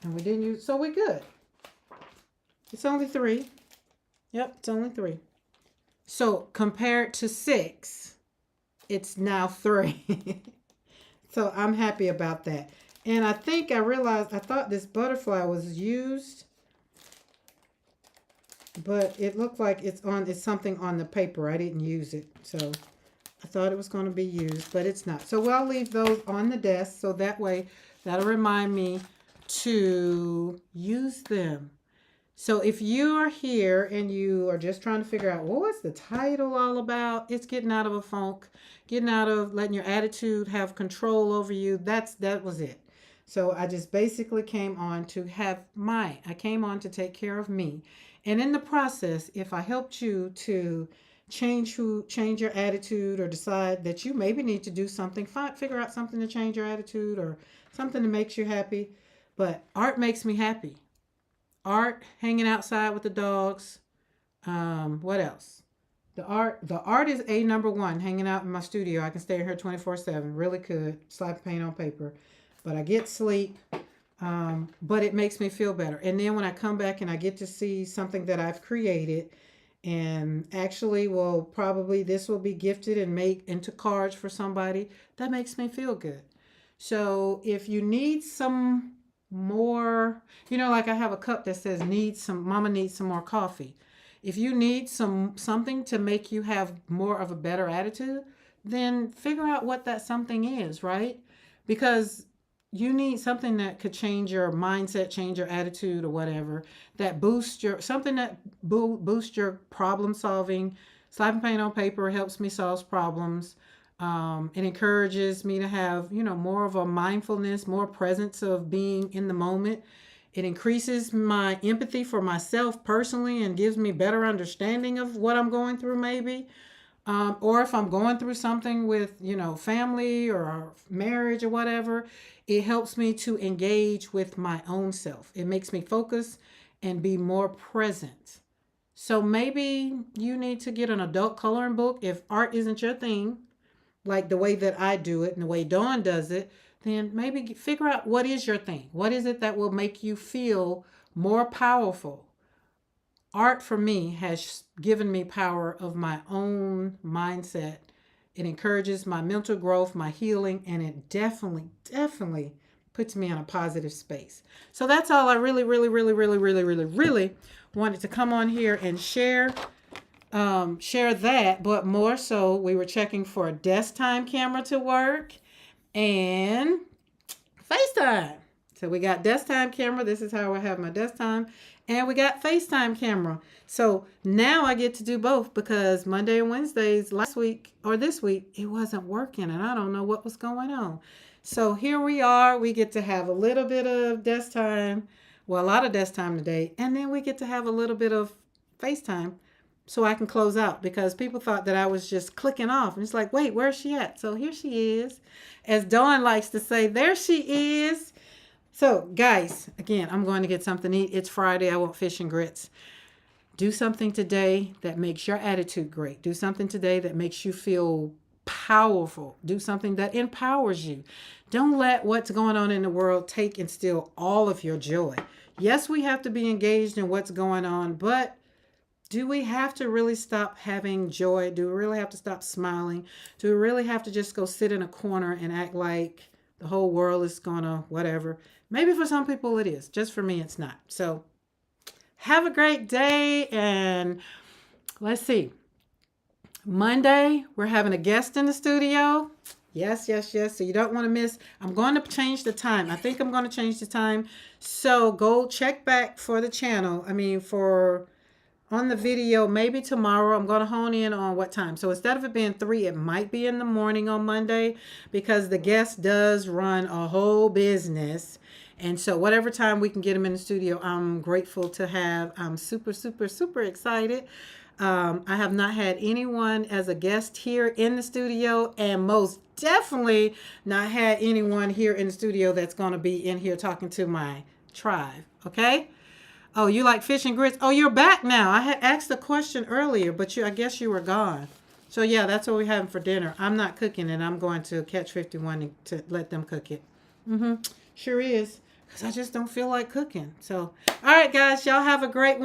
And we didn't use, so we're good. It's only 3. Yep, it's only 3. So compared to 6, it's now 3. So I'm happy about that. And I think I realized, I thought this butterfly was used, but it looked like it's something on the paper. I didn't use it. So I thought it was going to be used, but it's not. So I'll leave those on the desk, so that way that'll remind me to use them. So if you are here and you are just trying to figure out, well, what's the title all about? It's getting out of a funk, getting out of letting your attitude have control over you. That was it. So I just basically came on to take care of me. And in the process, if I helped you to change your attitude, or decide that you maybe need to do something, figure out something to change your attitude, or something that makes you happy. But art makes me happy. Art, hanging outside with the dogs. What else? The art is number one. Hanging out in my studio, I can stay here 24/7. Really could slap paint on paper, but I get sleep. But it makes me feel better. And then when I come back and I get to see something that I've created, and actually this will be gifted and made into cards for somebody, that makes me feel good. So if you need some more, like I have a cup that says mama needs some more coffee. If you need something to make you have more of a better attitude, then figure out what that something is, right? Because you need something that could change your mindset, change your attitude, or whatever, that boosts your problem solving. Slapping paint on paper helps me solve problems. It encourages me to have, more of a mindfulness, more presence of being in the moment. It increases my empathy for myself personally and gives me better understanding of what I'm going through, maybe. Or if I'm going through something with, family or marriage or whatever, it helps me to engage with my own self. It makes me focus and be more present. So maybe you need to get an adult coloring book. If art isn't your thing, like the way that I do it and the way Dawn does it, then maybe figure out what is your thing. What is it that will make you feel more powerful? Art for me has given me power of my own mindset. It encourages my mental growth, my healing, and it definitely puts me in a positive space. So that's all I really wanted to come on here and share that. But more so, we were checking for a desktime camera to work and FaceTime. So we got desktime camera. This is how I have my desktime. And we got FaceTime camera. So now I get to do both because Monday and Wednesdays last week or this week, it wasn't working and I don't know what was going on. So here we are. We get to have a little bit of desk time. Well, a lot of desk time today. And then we get to have a little bit of FaceTime so I can close out because people thought that I was just clicking off. And it's like, wait, where's she at? So here she is. As Dawn likes to say, there she is. So guys, again, I'm going to get something to eat. It's Friday. I want fish and grits. Do something today that makes your attitude great. Do something today that makes you feel powerful. Do something that empowers you. Don't let what's going on in the world take and steal all of your joy. Yes, we have to be engaged in what's going on, but do we have to really stop having joy? Do we really have to stop smiling? Do we really have to just go sit in a corner and act like the whole world is gonna whatever? Maybe for some people it is. Just for me, it's not. So have a great day. And let's see. Monday, we're having a guest in the studio. Yes. So you don't want to miss. I'm going to change the time. I think I'm going to change the time. So go check back for the channel. For on the video, maybe tomorrow. I'm going to hone in on what time. So instead of it being 3, it might be in the morning on Monday because the guest does run a whole business. And so whatever time we can get him in the studio, I'm grateful to have. I'm super excited. I have not had anyone as a guest here in the studio, and most definitely not had anyone here in the studio that's going to be in here talking to my tribe. Okay? Oh, you like fish and grits? Oh, you're back now. I had asked a question earlier, but I guess you were gone. So yeah, that's what we're having for dinner. I'm not cooking it. I'm going to Catch 51 to let them cook it. Sure is. Because I just don't feel like cooking. So, all right, guys, y'all have a great one.